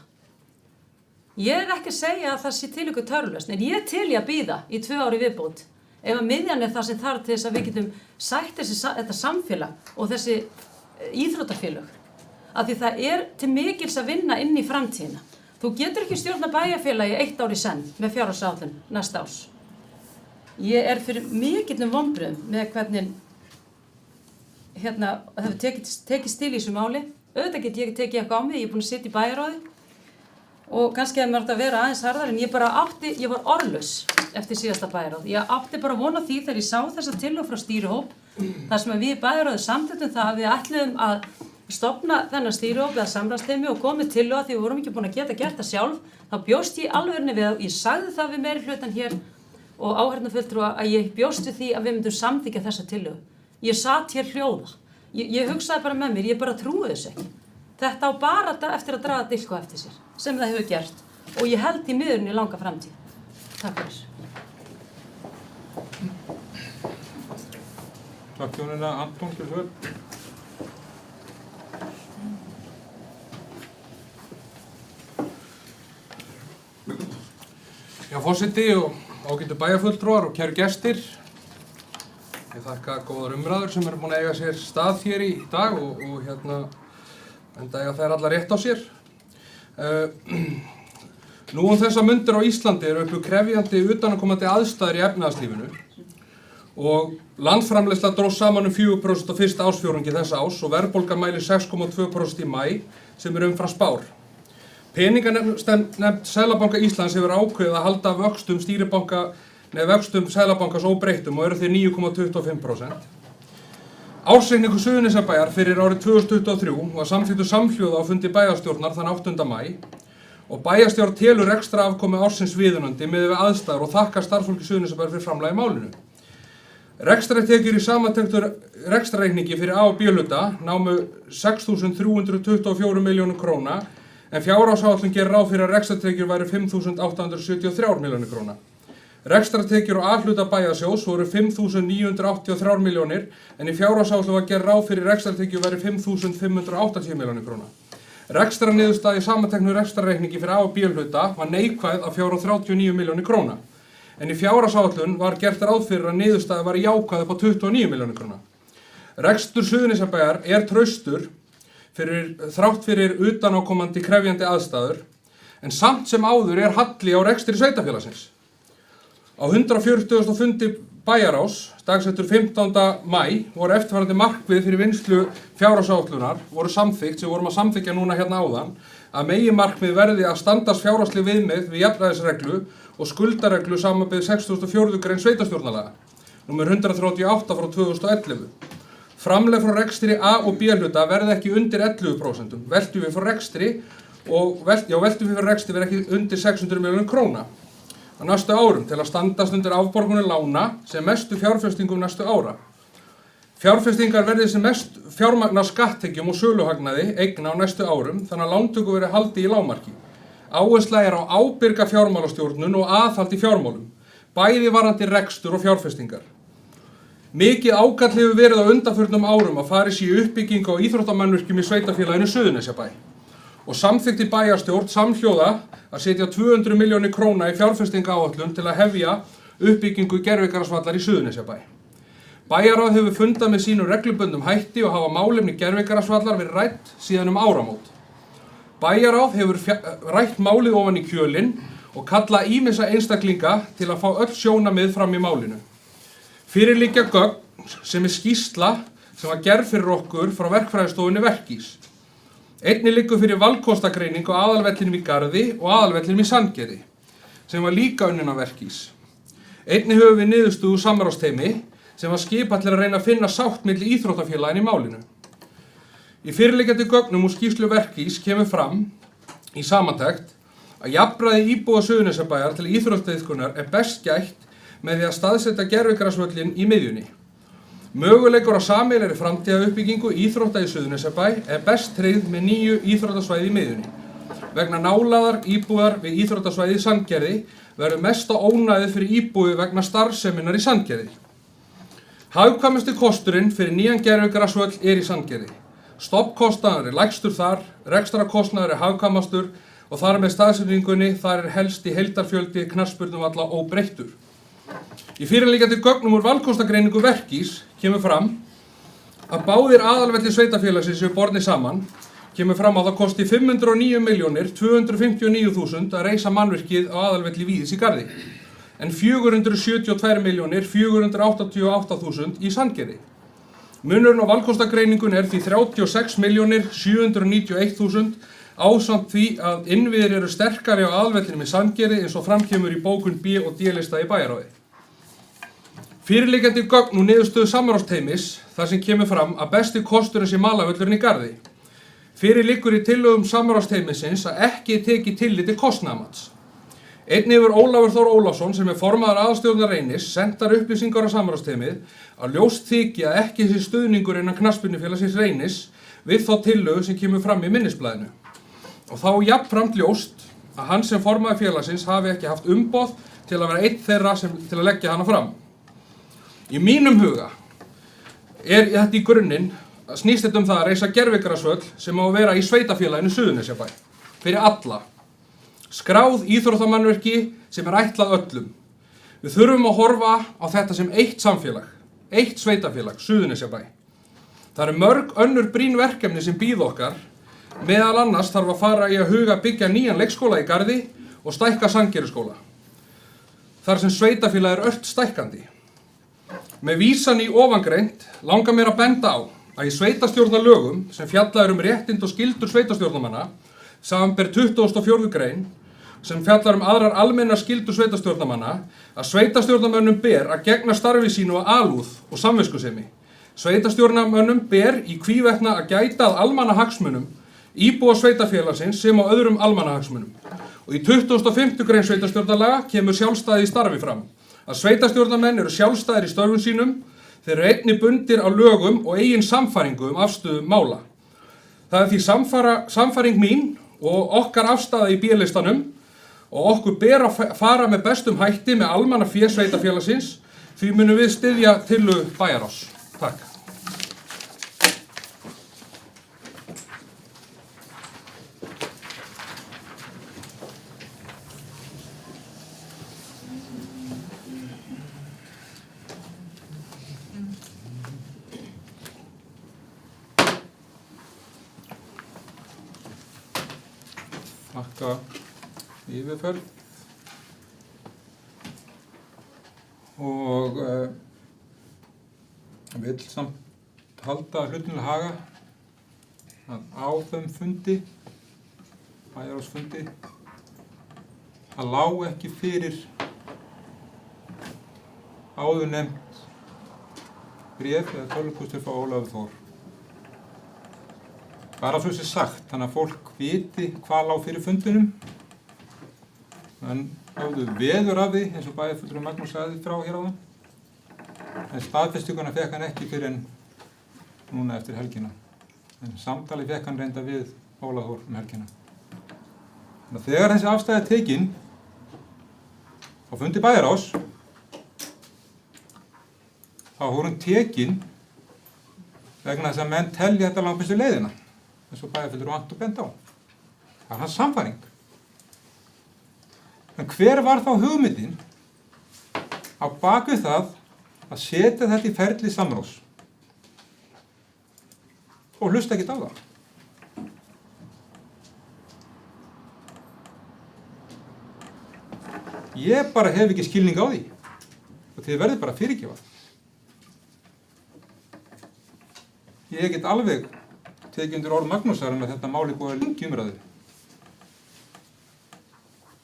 S4: Ég er ekki að segja að það sé til ykkur törnlausn, en ég er til í að bíða í 2 ári viðbót. Ef að miðjan er það sem þarf til þess að við getum sætt þetta samfélag og þessi íþróttafélög. Af því það er til mikils að vinna inn í framtíðina. Þú getur ekki stjórna bæjarfélagi 1 ár í senn með fjárhagsáætlun næsta árs. Ég er fyrir mikillum vonbrigðum með hvernig hefur tekist til í þessu máli. Auðvitað get ég tekið eitthvað á mig, ég er búin að sitja í bæjarráði og kannski hefði mér átt að vera aðeins harðar, en ég var orðlaus eftir síðasta bæjarráð. Ég átti bara von á því þegar ég sá þessa tillögu frá stýrihóp, þar sem við í bæjarráði samþykktum það að við ætluðum að stofna þennan stýrihóp eða samráðsteymi og komið tillögu að því við vorum ekki búin að geta gert það sjálf. Þá bjóst ég alvörni við, ég sagði það við meirihlutann hér og áheyrnarfulltrúa að ég bjóst við því að við myndum samþykkja þessa tillögu. Ég sat hér hljóða. Ég hugsaði bara með mér, ég bara trúi þessu ekki. Þetta á bara eftir að draga dilko eftir sér, sem það hefur gert, og ég held í miðurinn í langa framtíð. Takk fyrir.
S1: Takk Jónína. Anton, til svör.
S3: Já, forseti og ágætu bæjarfulltrúar og kæru gestir. Ég þakka góðar umræður sem eru búin að eiga sér stað hér í dag og
S7: enda eiga þær allar rétt á sér. Nú þessa mundir á Íslandi eru uppi krefjandi utanaðkomandi aðstæður í efnahagslífinu og landsframleiðsla dróst saman 4% á fyrsta ársfjórðungi þessa árs og verðbólga mælir 6,2% í maí sem umfram spár. Peninganefnd Seðlabanka Íslands hefur ákveðið að halda vöxtum Seðlabankans óbreyttum og eru þeir 9,25%. Ársreikningur Suðurnesjabæjar fyrir árið 2023 var samþykktur samhljóða á fundi bæjarstjórnar þann 8. maí og bæjarstjórn telur rekstrarafkomu ársins viðunandi miðað við aðstæður og þakkar starfsfólki Suðurnesjabæjar fyrir framlag í málinu. Rekstrartekjur í samantektur rekstrarreikningi fyrir A- og B-hluta námu 6.324 milljónir króna en fjárhagsáætlun gerir ráð fyrir að rekstrartekjur væru 5.873 milljónir króna. Rekstrartekjur á A-hluta bæjarsjóðs voru 5.983 milljónir en í fjárhagsáætlun var gerir ráð fyrir rekstrartekjur væru 5.580 milljónir króna. Rekstrarniðurstaða í samanteknu rekstrarreikningi fyrir A- og B-hluta var neikvæð af 439 milljónir króna. En í fjárhagsáætlun var gert ráð fyrir að niðurstaða var jákvæð upp á 29 milljónir króna. Rekstur Suðurnesjabæjar traustur þrátt fyrir utanákomandi krefjandi aðstæður, en samt sem áður halli á rekstri sveitarfélagsins. Á 140. fundi bæjarráðs, dagsettur 15. maí, voru eftirfarandi markmið fyrir vinnslu fjárhagsáætlunar voru samþykkt, sem vorum að samþykkja núna hérna áðan, að meginmarkmið verði að standast fjárhagsleg viðmið við jafnræðisreglu og skuldareglu samanber 64. grein sveitarstjórnarlaga, númer 138 frá 2011. Framlegð frá rekstri A- og B-hluta verði ekki undir 11%, veltufé frá rekstri verði ekki undir 600 milljónir króna á næstu árum til að standast undir afborgunum lána sem mestu fjárfestingum næstu ára. Fjárfestingar verði sem mest fjármagna skatttekjum og söluhagnaði eigna á næstu árum þannig að lántöku verði haldið í lágmarki. Áhersla á ábyrga fjármálastjórnun og aðhald í fjármálum, bæði varðandi rekstur og fjárfestingar. Mikið ákall hefur verið á undanförnum árum að farið sé í uppbyggingu á íþróttamannvirkjum í sveitarfélaginu Suðurnesjabæ og samþykkti bæjarstjórn samhljóða að setja 200 milljónir króna í fjárfestingaáætlun til að hefja uppbyggingu gervigrasvallar í Suðurnesjabæ. Bæjarráð hefur fundað með sínum reglubundum hætti og hafa málefni gervigrasvallar verið rædd síðan áramót. Bæjarráð hefur rætt málið ofan í kjölinn og kalla ýmissa einstaklinga til að fá öll sjónarmið fram í málinu. Fyrir liggja gögn sem skýrsla sem var gerð fyrir okkur frá verkfræðistofunni Verkís. Einnig liggur fyrir valkostagreining á aðalvellinum í Garði og aðalvellinum í Sandgerði, sem var líka unnin af Verkís. Einnig höfum við niðurstöðu samráðsteymi sem var skipað til að reyna að finna sátt milli íþróttafélagin í málinu. Í fyrirliggjandi gögnum úr skýrslu Verkís kemur fram í samantekt að jafnræði íbúa Suðurnesjabæjar til íþróttaiðkunar best gætt með því að staðsetja gervigrasvöllinn í miðjunni. Möguleikur á sameiginlegri framtíðaruppbyggingu íþrótta í Suðurnesjabæ best tryggð með nýju íþróttasvæði í miðjunni. Vegna nálægðar íbúðar við íþróttasvæði í Sandgerði verður mesta ónæðið fyrir íbúi vegna starfseminnar í Sandgerði. Hagkvæmasti kosturinn fyrir nýjan gervigrasvöll í Sandgerði. Stofnkostnaður lægstur þar, rekstrarkostnaður hagkvæmastur og þar með staðsetningunni þar helst í heildarfjöldi knattspyrnuvalla óbreyttur. Í fyrirliggjandi gögnum úr valkostagreiningu Verkís kemur fram að báðir aðalvellir sveitarfélagsins séu bornir saman, kemur fram að það kosti 509.259.000 að reisa mannvirkið á aðalvelli Víðis í Garði, en 472.488.000 í Sandgerði. Munurinn á valkostagreiningunni því 36.791.000 ásamt því að innviðir eru sterkari á aðalvellinum í Sandgerði eins og framkemur í bókun B- og D-lista í bæjarráði. Fyrirliggjandi gögn úr niðurstöðu samráðsteymis þar sem kemur fram að besti kosturinn sé malarvöllurinn í Garði. Fyrir liggur í tillögum samráðsteymisins að ekki tekið tillit til kostnaðarmats. Einnig hefur Ólafur Þór Ólafsson sem formaður aðalstjórnar Reynis sendar upplýsingar á samráðsteymið að ljóst þyki að ekki sé stuðningur innan knattspyrnufélagsins Reynis við þá tillögu sem kemur fram í minnisblaðinu. Og þá jafnframt ljóst að hann sem formaður félagsins hafi ekki haft umboð til að vera einn þeirra til að leggja hana fram. Í mínum huga þetta í grunninn snýst þetta það að reisa gervigrasvöll sem á að vera í sveitarfélaginu Suðurnesjabæ fyrir alla. Skráð íþróttamannvirki sem ætlað öllum. Við þurfum að horfa á þetta sem eitt samfélag, eitt sveitarfélag, Suðurnesjabæ. Það eru mörg önnur brýn verkefni sem bíða okkar Meðal annars þarf að fara í að huga byggja nýjan leikskóla í Garði og stækka Sandgerðisskóla, þar sem sveitafélag ört stækkandi. Með vísan í ofangreint langar mér að benda á að í sveitastjórnarlögum sem fjallar réttind og skyldur sveitastjórnarmanna, samanber 24. grein, sem fjallar aðrar almennar skyldur sveitastjórnarmanna, að sveitastjórnarmönnum ber að gegna starfi sínu af alúð og samviskusemi. Sveitastjórnarmönnum ber í hvívetna að gæta að almannahagsmunum íbúa sveitafélagsins sem á öðrum almannahagsmunum. Og í 25. grein sveitastjórnarlaga kemur sjálfstæði í starfi fram. Að sveitastjórnarmenn eru sjálfstæðir í störfum sínum, þeir eru einnig bundir á lögum og eigin samfæringu afstöðu mála. Það því samfæring mín og okkar afstaða í B-listanum og okkur ber að fara með bestum hætti með almannafé sveitafélagsins, því munum við styðja tillögu bæjarráðs. Takk.
S1: Þakka yfirferð og vill samt halda hlutinu haga að á þeim fundi, bæjarráðsfundi, það lá ekki fyrir áður nefnt bréf eða tölvupóstur frá Ólafur Þór. Bara svo sé sagt, þannig að fólk viti hvað lá fyrir fundinum. En höfðu veður af því, eins og bæjarfulltrúi Magnús sagði frá hér áðan. En staðfestinguna fekk hann ekki fyrir en núna eftir helgina. En samtali fekk hann reynda við Ólafur Þór helgina. Þannig að þegar þessi afstæði er tekin á fundi bæjarráðs, þá voru hún tekin vegna þess að menn telja þetta langbestu leiðina, eins og bæjarfulltrúi vant og bent á. Það er hans sannfæring. En hver var þá hugmyndin á baku það að setja þetta í ferli samráðs og hlusta ekkert á það? Ég bara hef ekki skilning á því og þið verður bara að fyrirgefa. Ég get alveg tekið undir orð Magnúsar að þetta máli búið lengi umræðu.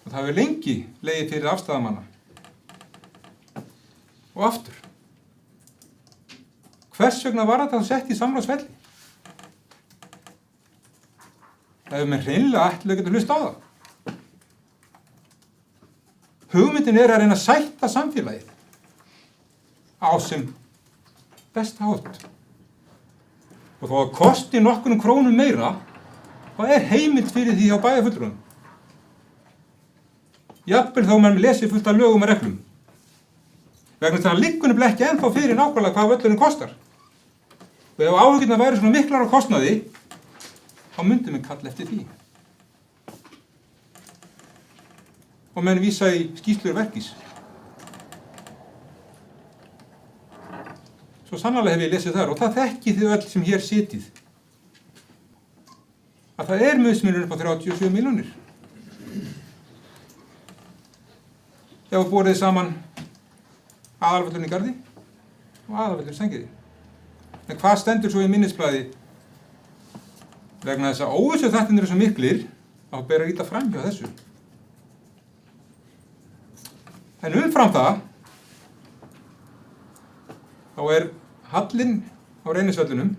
S1: Og það hefur lengi legið fyrir afstæðamanna. Og aftur. Hvers vegna var þetta sett í samráðsferli? Það hefur menn hreinlega ætluð að geta hlusta á það. Hugmyndin er að reyna að sætta samfélagið á sem besta hátt. Og þó að kosti nokkrum krónum meira, það er heimild fyrir því hjá bæjarfulltrúum. Jafnvel þó mann lesi fullt af lögum og reglum. Vegna þess að liggur nefnilega ekki ennþá fyrir nákvæmlega hvað völlurinn kostar. Og ef áhyggjurnar væru svona miklar á kostnaði, þá myndum við kalla eftir því. Og menn vísa í skýrslur verkis. Svo sannarlega hef ég lesið þar og það þekkið þið öll sem hér sitið. Að það er mismunur upp á 37 milljónir. Ef við borðið saman aðalvöllurinn í Garði og aðalvöllurinn í Sandgerði. En hvað stendur svo í minnisblaði? Vegna þess að óvissuþættirnir eru svo miklir að ber að líta fram hjá þessu. En umfram það, þá er hallinn á Reynisvellinum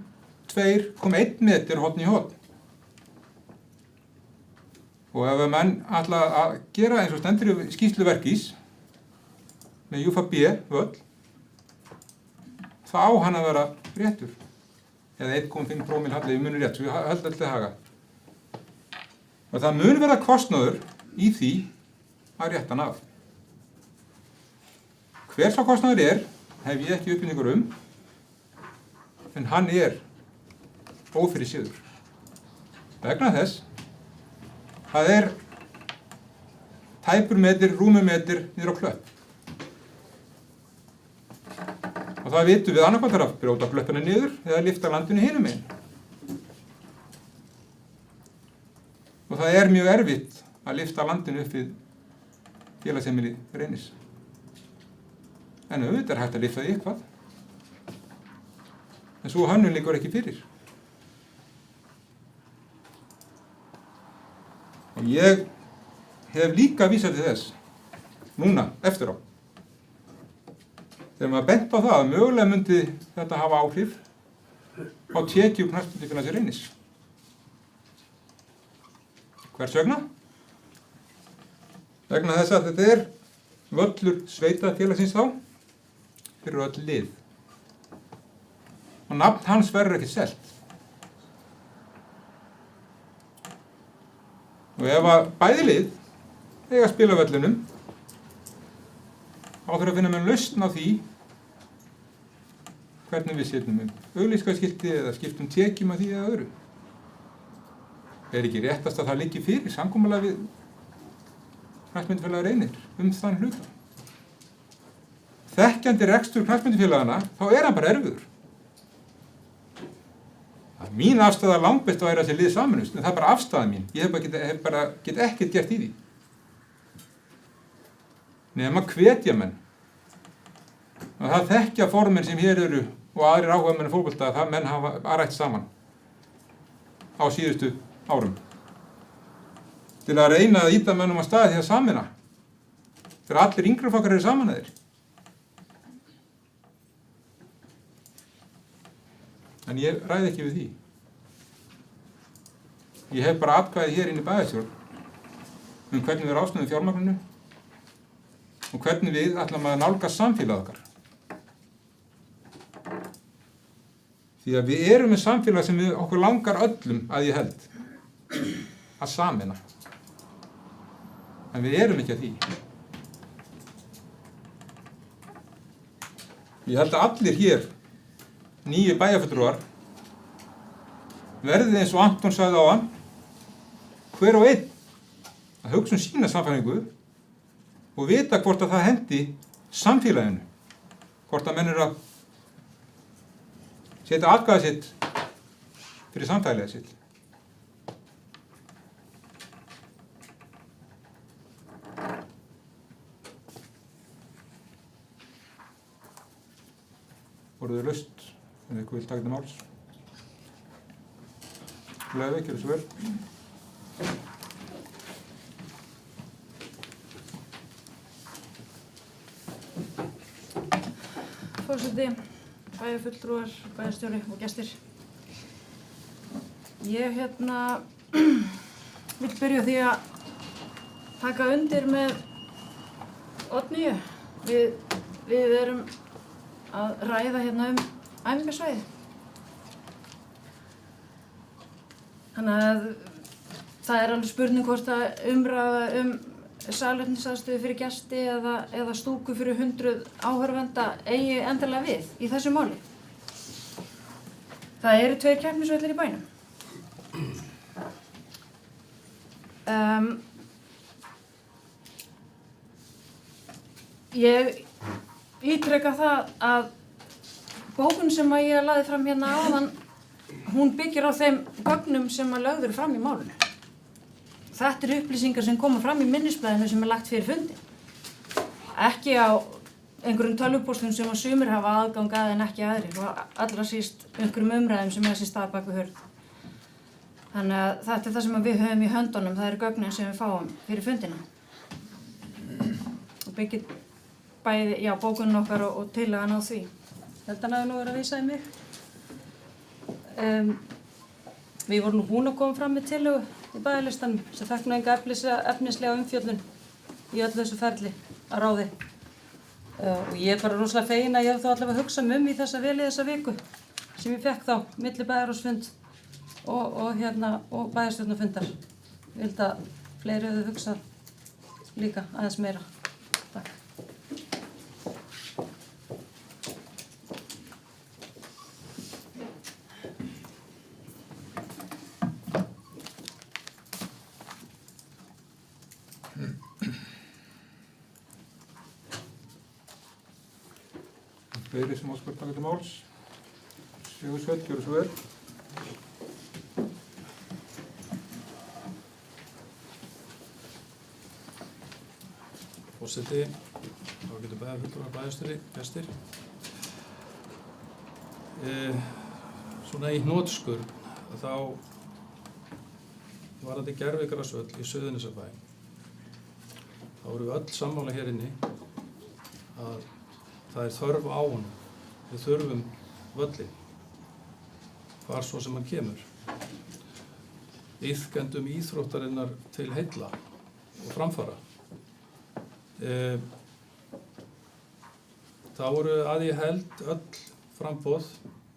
S1: 2,1 meter horn í horn. Og ef menn ætla að gera eins og stendur í skýrslu verkis með Júfa B völl, þá á hann að vera réttur. Eða 1,5 prómil halli, við munum rétt, svo við höldum alltaf haga. Og það mun vera kostnaður í því að rétta hann af. Hver sá kostnaður er, hef ég ekki upplýsingar en hann er ófyrirséður. Vegna þess, það er tæpur metir, rúmur metir niður á klöpp. Og það vitum við annarkvæmt að brjóta klöppina niður eða lyfta landinu hinum megin. það er mjög erfitt að lyfta landinu upp við félagsheimili Reynis. En auðvitað er hægt að lyfta því eitthvað. En svo hönnun liggur ekki fyrir. Og ég hef líka vísað til þess, núna, eftir á. Þegar maður bent á það að mögulega myndi þetta hafa áhrif á tekjur knattspyrnufélagsins Reynis. Hvers vegna? Vegna þess að þetta er völlur sveitafélagsins þá fyrir öll lið. Og nafn hans verður ekki selt. Og ef að bæði lið eiga að spila á völlunum, þá þurfa að finna með lausn á því hvernig við setjum auglýsingaskilti eða skiptum tekjum að því eða öðru. Er ekki réttast að það liggi fyrir samkomulag við knattspyrnufélag Reynir þann hluta. Þekkjandi rekstur knattspyrnufélagana, þá er hann bara erfiður. Mín afstaða langbest væri að þessi lið sameinast, en það er bara afstaða mín. Ég get ekkert gert í því. Nema hvetja menn. Og það þekkja formenn sem hér eru og aðrir áhugamenn fótbolta að það menn hafa rætt saman á síðustu árum. Til að reyna að ýta mennum á staði því að sameina. Þegar allir yngri flokkar eru sameinaðir. En ég ræði ekki við því. Ég hef bara atkvæði hér inn í bæjarstjórn hvernig við ráðstöfum fjármagninu og hvernig við ætlum að nálgast samfélag okkar. Því að við erum með samfélag sem okkur langar öllum að ég held að sameina. En við erum ekki að því. Ég held að allir hér, nýju bæjarfulltrúar, verðið eins og Anton sagði áðan, hver og einn að hugsa sína samfæringu og vita hvort að það hendi samfélaginu. Hvort að menn eru að setja atkvæði sitt fyrir samfélagið sitt. Voruð þið laust ef ykkur vil taka þetta máls? Leifur, gjörðu svo vel.
S5: Forseti, bæjarfulltrúar, bæjarstjóri og gestir. Ég vil byrja á því að taka undir með Oddnýju. Við erum að ræða æfingasvæði. Þannig að það er alveg spurning hvort að umræða salernisaðstöðu fyrir gesti eða stúku fyrir 100 áhorfenda eigi endilega við í þessu máli. Það eru 2 keppnisvellir í bænum. Ég ítreka það að bókun sem að ég lagði fram hérna áðan, hún byggir á þeim gögnum sem að lögður fram í málinu. Þetta eru upplýsingar sem koma fram í minnisblaðinu sem er lagt fyrir fundin. Ekki á einhverjum tölvupóstum sem að sumir hafa aðgang að en ekki aðrir og allra síst einhverjum umræðum sem er sér stað bak við hurð. Þannig að þetta er það sem við höfum í höndunum, það eru gögnin sem við fáum fyrir fundina. Og byggir bæði, bókunin okkar og tillagan á því.
S4: Þetta hafi nú verið að vísa í mig. Við vorum nú búin að koma fram með tillögu í bæjarlistanum sem fekk nú enga efnislega umfjöllun í öllu þessu ferli að ráði. Og ég er bara rosalega fegin að ég hef þá allavega hugsað í þessa vel í þessa viku sem ég fekk þá milli bæjarráðsfund og bæjarstjórnarfundar. Ég held að fleiri höfðu hugsað líka aðeins meira. Takk.
S1: Fleiri sem óskar taka til máls. Sigursveinn, gjörðu svo vel.
S3: Forseti, þá getur bæjarfulltrúar, bæjarstjóri, gestir. Svona í hnotskurn, þá var þetta gervigrasvöll í Suðurnesjabæ. Þá vorum við öll sammála hér inni að það er þörf á honum. Við þurfum völlinn, hvar svo sem hann kemur. Iðkendum íþróttarinnar til heilla og framfara. Það voru að ég held öll framboð,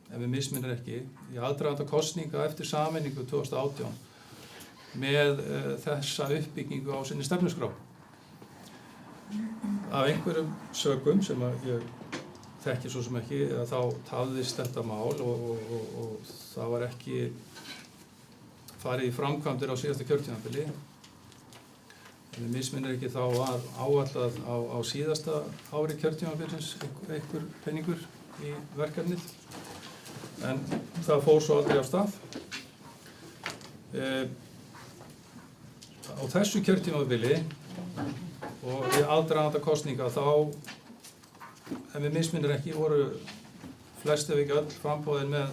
S3: ef við misminnir ekki, í aðdraganda kosninga eftir sameiningu 2018 með þessa uppbyggingu á sinni stefnuskrá. Af einhverjum sökum sem ég þekki svo sem ekki, þá tafðist þetta mál og það var ekki farið í framkvæmdir á síðasta kjörtímabili. Ef við misminnir ekki, þá var áætlað á síðasta ári kjörtímabilsins einhver peningur í verkefnið, en það fór svo aldrei af stað. Á þessu kjörtímabili og í aðdraganda kosninga þá, ef við misminnir ekki, voru flest ef ekki öll framboðin með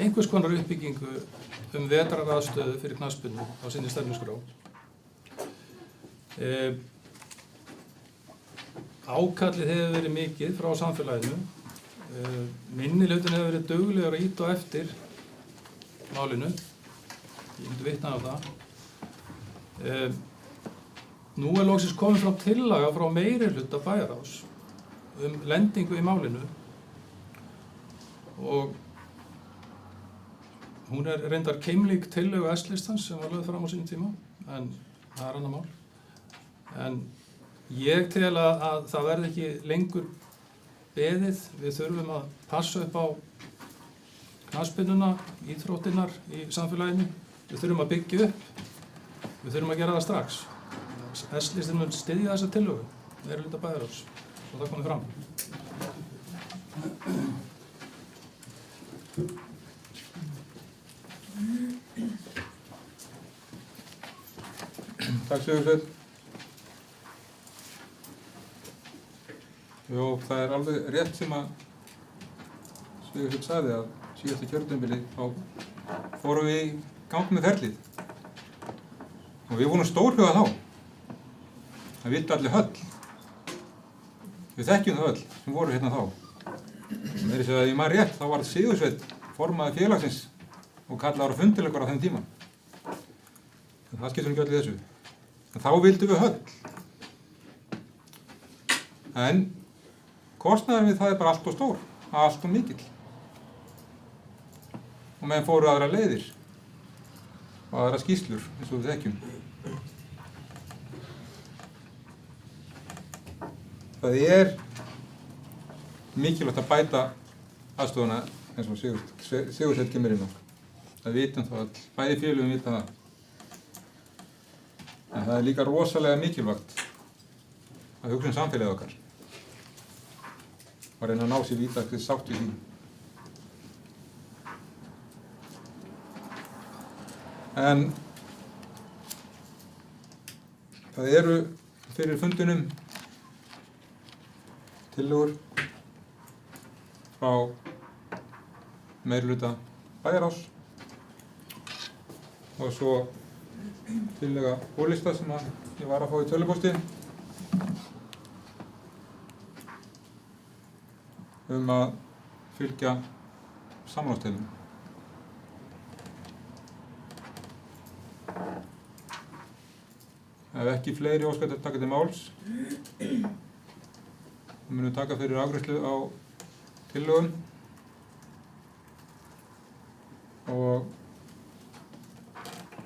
S3: einhvers konar uppbyggingu vetraraðstöðu fyrir knattspyrnu á sinni stefnuskrá. Ákallið hefur verið mikið frá samfélaginu. Minnihlutinn hefur verið duglegur að ýta á eftir málinu. Ég myndi vitna af það. Nú er loksins komin fram tillaga frá meirihluta bæjarráðs lendingu í málinu og hún er reyndar keimlík tillögu S-listans sem var lögð fram á sínum tíma, en það er annað mál. En ég tel að það verði ekki lengur beðið. Við þurfum að passa upp á knattspyrnuna, íþróttirnar í samfélaginu. Við þurfum að byggja upp. Við þurfum að gera það strax. S-listin mun styðja þessa tillögu, meirihluta bæjarráðs, og það komið fram.
S1: Takk Sigursveinn. Jó, það er alveg rétt sem að Sigursveinn sagði, að síðasta kjörtímabili þá fórum við í gang með ferlið. Og við vorum stórhuga þá. Það vita allir Höll. Við þekkjum það öll sem voru hérna þá. Meira að segja að ég man rétt, þá var Sigursveinn formaður félagsins og kallaður á fundilegur á þeim tíma. En það skiptir ekki öll í þessu. En þá vildum við Höll. En kostnaðurinn við það er bara allt of stór, allt of mikill. Og menn fóru aðra leiðir og aðra skýrslur, eins og við þekkjum. Það er mikilvægt að bæta aðstofuna eins og Sigursveinn kemur inn á. Það vitum það öll, bæði félögum vita það. En það er líka rosalega mikilvægt að hugsa samfélagið okkar og reyna að ná sér vítaktig sátt í því. En það eru fyrir fundinum tillögur frá meirihluta bæjarráðs og svo tillaga bólista sem ég var að fá í tölvupósti að fylgja samráðsdeilum. Ef ekki fleiri óskar að taka til máls, við munum taka fyrir afgreiðslu á tillögum og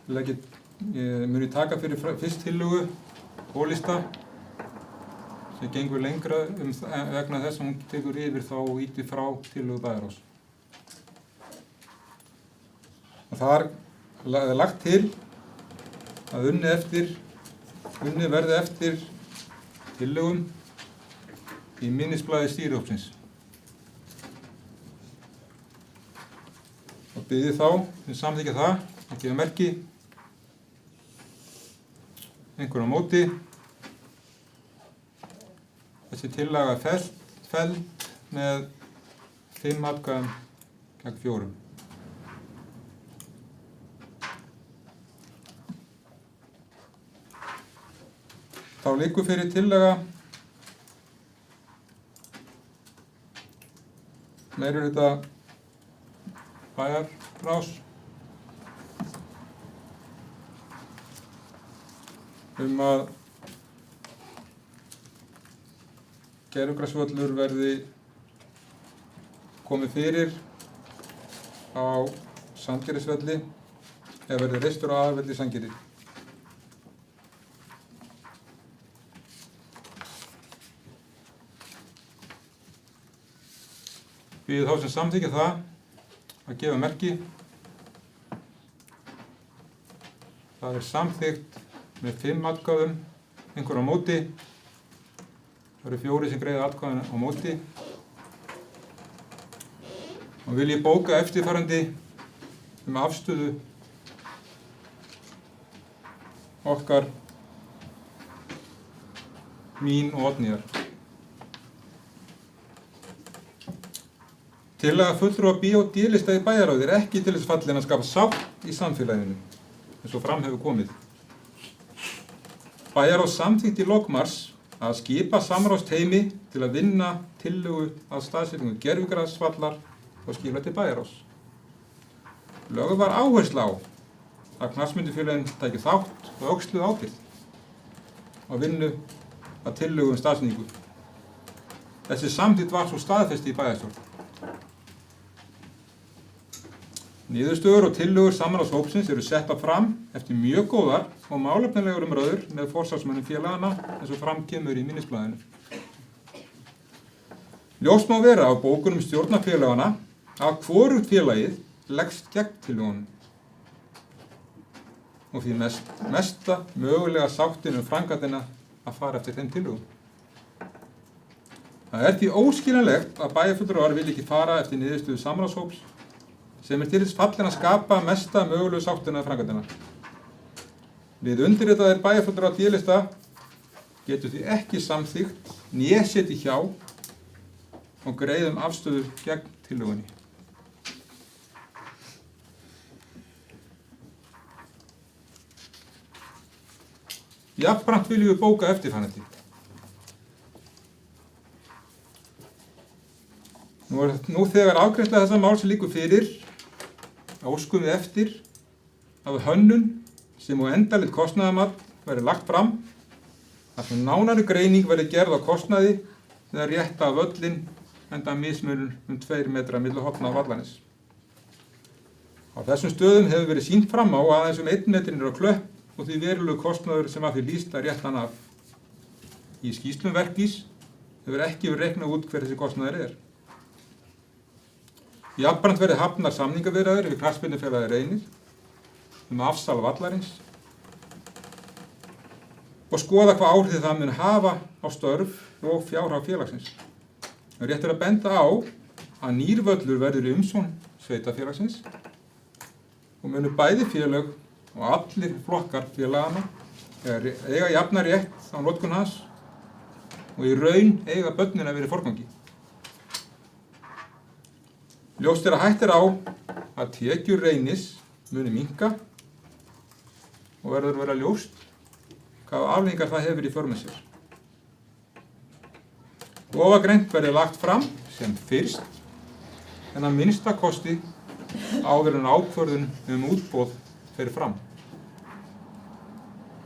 S1: munum taka fyrir fyrst tillögu bólista sem gengur lengra vegna þess að hún tekur yfir þá og ýtir frá tillögu bæjarráðs. Og þar er lagt til að unnið verði eftir tillögum í minnisblaði stýrihópsins. Og biðji þá sem samþykkja það að gefa merki, einhver á móti Þessi tillaga er felld með 5 atkvæðum gegn 4. Þá liggur fyrir tillaga meirihluta bæjarráðs að gervigrasvöllur verði komið fyrir á Sandgerðisvelli eða verði reistur á aðalvelli Sandgerði. Við þá sem samþykkja það að gefa merki. Það er samþykkt með 5 atkvæðum, einhver á móti. Það eru 4 sem greiða atkvæðin á móti. Og vil ég bóka eftirfarandi afstöðu okkar, mín og Oddnýjar. Tillaga fulltrúa B- og D-lista í bæjarráði er ekki til þess fallin að skapa sátt í samfélaginu, eins og fram hefur komið. Bæjarráð samþykkti í lok mars að skipa samráðsteymi til að vinna tillögu að staðsetningu gervigrasvallar og skila til bæjarráðs. Lögð var áhersla á að knattspyrnufélögin tæki þátt og öxluðu ábyrgð á vinnu að tillögu um staðsetningu. Þessi samþykkt var svo staðfest í bæjarstjórn. Niðurstöður og tillögur samráðshópsins eru settar fram eftir mjög góðar og málefnalegar umræður með forsvarsmönnum félagana eins og fram kemur í minnisblaðinu. Ljóst má vera af bókunum stjórnarfélagana að hvorugt félagið leggst gegn tillögunum og því mesta mögulega sáttin framkvæmdina að fara eftir þeim tillögum. Það er því óskiljanlegt að bæjarfulltrúar vilji ekki fara eftir niðurstöðu samráðshóps sem er til þess fallin að skapa mesta mögulegu sáttina af framkvæmdina. Við undirritaðir bæjarfulltrúar á D-lista getur því ekki samþykkt né setið hjá og greiðum afstöðu gegn tillögunni. Jafnframt viljum við bóka eftirfarandi. Nú þegar afgreiðsla þessa máls liggur fyrir, óskum við eftir að hönnun sem og endanlegt kostnaðarmat verði lagt fram, þar sem nánari greining verði gerð á kostnaði þegar rétta af völlinn enda mismunur 2 metra milli horna á vallarins. Á þessum stöðum hefur verið sýnt fram á að aðeins 1 metrin er á klöpp og því verulegu kostnaður sem að því lýst að rétta hann af. Í skýrslum verkís hefur ekki verið reiknað út hver þessi kostnaður er. Jafnframt verði hafnar samningaviðræður við knattspyrnufélagið Reynir afsal vallarins og skoða hvað áhrif það mun hafa á störf og fjárhag félagsins. Rétt er að benda á að nýr völlur verður í umsjón sveitarfélagsins og munu bæði félög og allir flokkar félagana eiga jafnan rétt á notkun hans og í raun eiga börnin að vera í forgangi. Ljóst er að hætt er á að tekjur Reynis muni minnka og verður vera ljóst hvaða afleiðingar það hefur í för með sér. Ofangreint verði lagt fram sem fyrst en að minnsta kosti áður en ákvörðun útboð fer fram.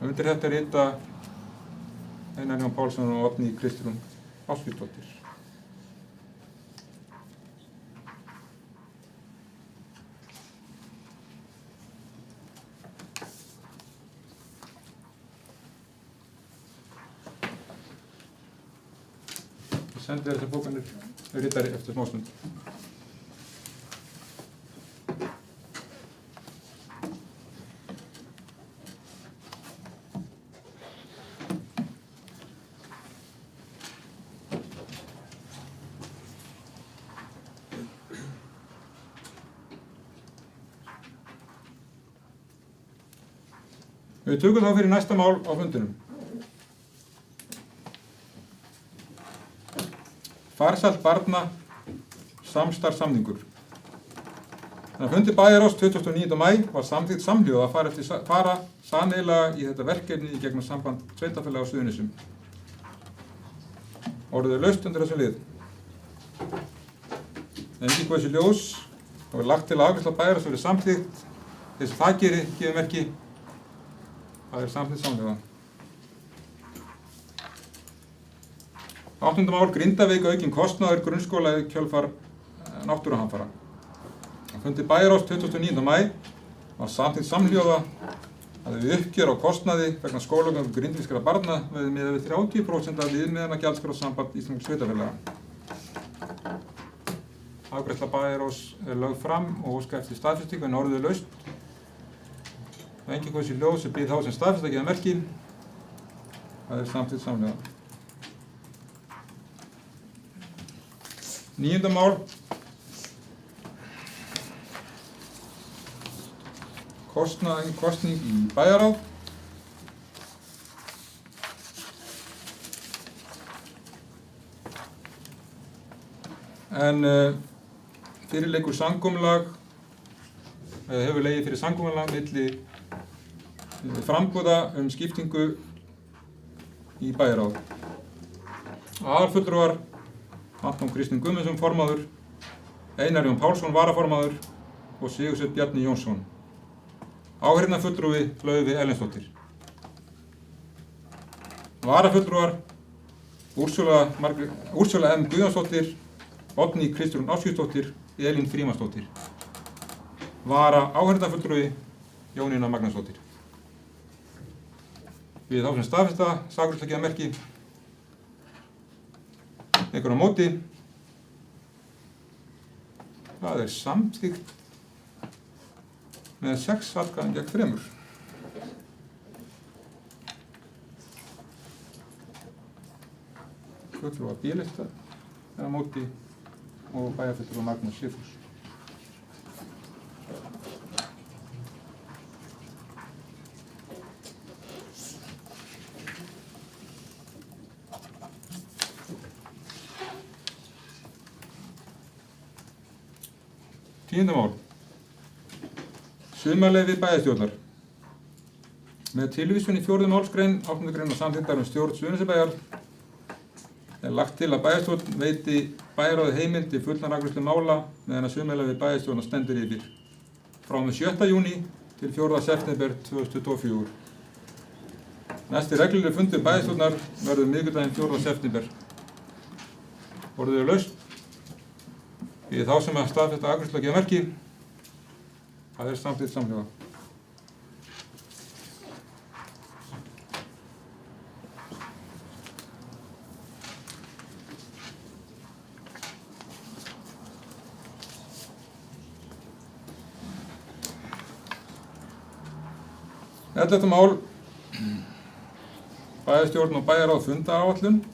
S1: Undir þetta rita Einar Jón Pálsson og Oddný Kristrún Ásgeirsdóttir. Sendi þessar bókanir ritari eftir smástund. Við tökum þá fyrir næsta mál á fundinum. Farsæld barna, samstarfssamningur. Þannig að fundi bæjarráðs 29. maí var samþykkt samhljóða að fara sameiginlega í þetta verkefni í gegnum samband sveitarfélaga á Suðurnesjum. Orðið er laust undir þessum lið. En ekki hvað þessi ljós og er lagt til að afgreiðsla bæjarráðs verið samþykkt. Þess að það gefur merki að er samþykkt samhljóða. 8. mál Grindavík aukin kostnaður grunnskóla í kjölfar náttúruhamfara. Á fundi bæjarráðs 29. maí var samþykkt samhljóða að við uppgjör á kostnaði vegna skólagöngu grindvískra barna verði miðað við 30% af viðmiðunargjaldskrá Gjaldskrárssamband íslenskra sveitarfélaga. Afgreiðsla bæjarráðs er lögð fram og óskað eftir staðfestingu en orðið er laust. Það er engin hvað þessi ljós sem býð þá sem staðfesta gefa merki. Það er samþykkt samhljóða. 9. mál kosning í bæjarráð. En fyrir leikur samkomulag hefur legið fyrir samkomulag milli frambúða skiptingu í bæjarráð. Aðalfulltrúar Anton Kristinn Guðmundsson formaður, Einar Jón Pálsson varaformaður og Sigursveinn Bjarni Jónsson. Áheyrnarfulltrúi Laufey Erlendsdóttir. Varafulltrúar Úrsula M. Guðjónsdóttir, Oddný Kristrún Ásgeirsdóttir, Elín Frímannsdóttir. Vara áheyrnarfulltrúi Jónína Magnúsdóttir. Við þá sem staðfesta sakfellslega gefa merki. Einhver á móti. Það er samþykkt með 6 atkvæðum gegn 3. Fulltrúar B-lista er á móti og bæjarfulltrúi Magnús Sigfús. Tíunda mál. Sumarleyfi bæjarstjórnar. Með tilvísun í 4. málsgrein 8. grein og samþykktar stjórn Suðurnesjabæjar er lagt til að bæjarstjórn veiti bæjarráði heimild til fullrar afgreiðslu mála meðan að sumarleyfi bæjarstjórnar stendur yfir frá og með 7. júní til 4. september 2024. Næsti reglulegur fundur bæjarstjórnar verður miðvikudaginn 4. september. Orðið er laust. Í þá sem að staðfesta afgreiðslu gefa merki. Það er samþykkt samhljóða. Þetta mál bæjarstjórn og bæjarráð fundaáætlun.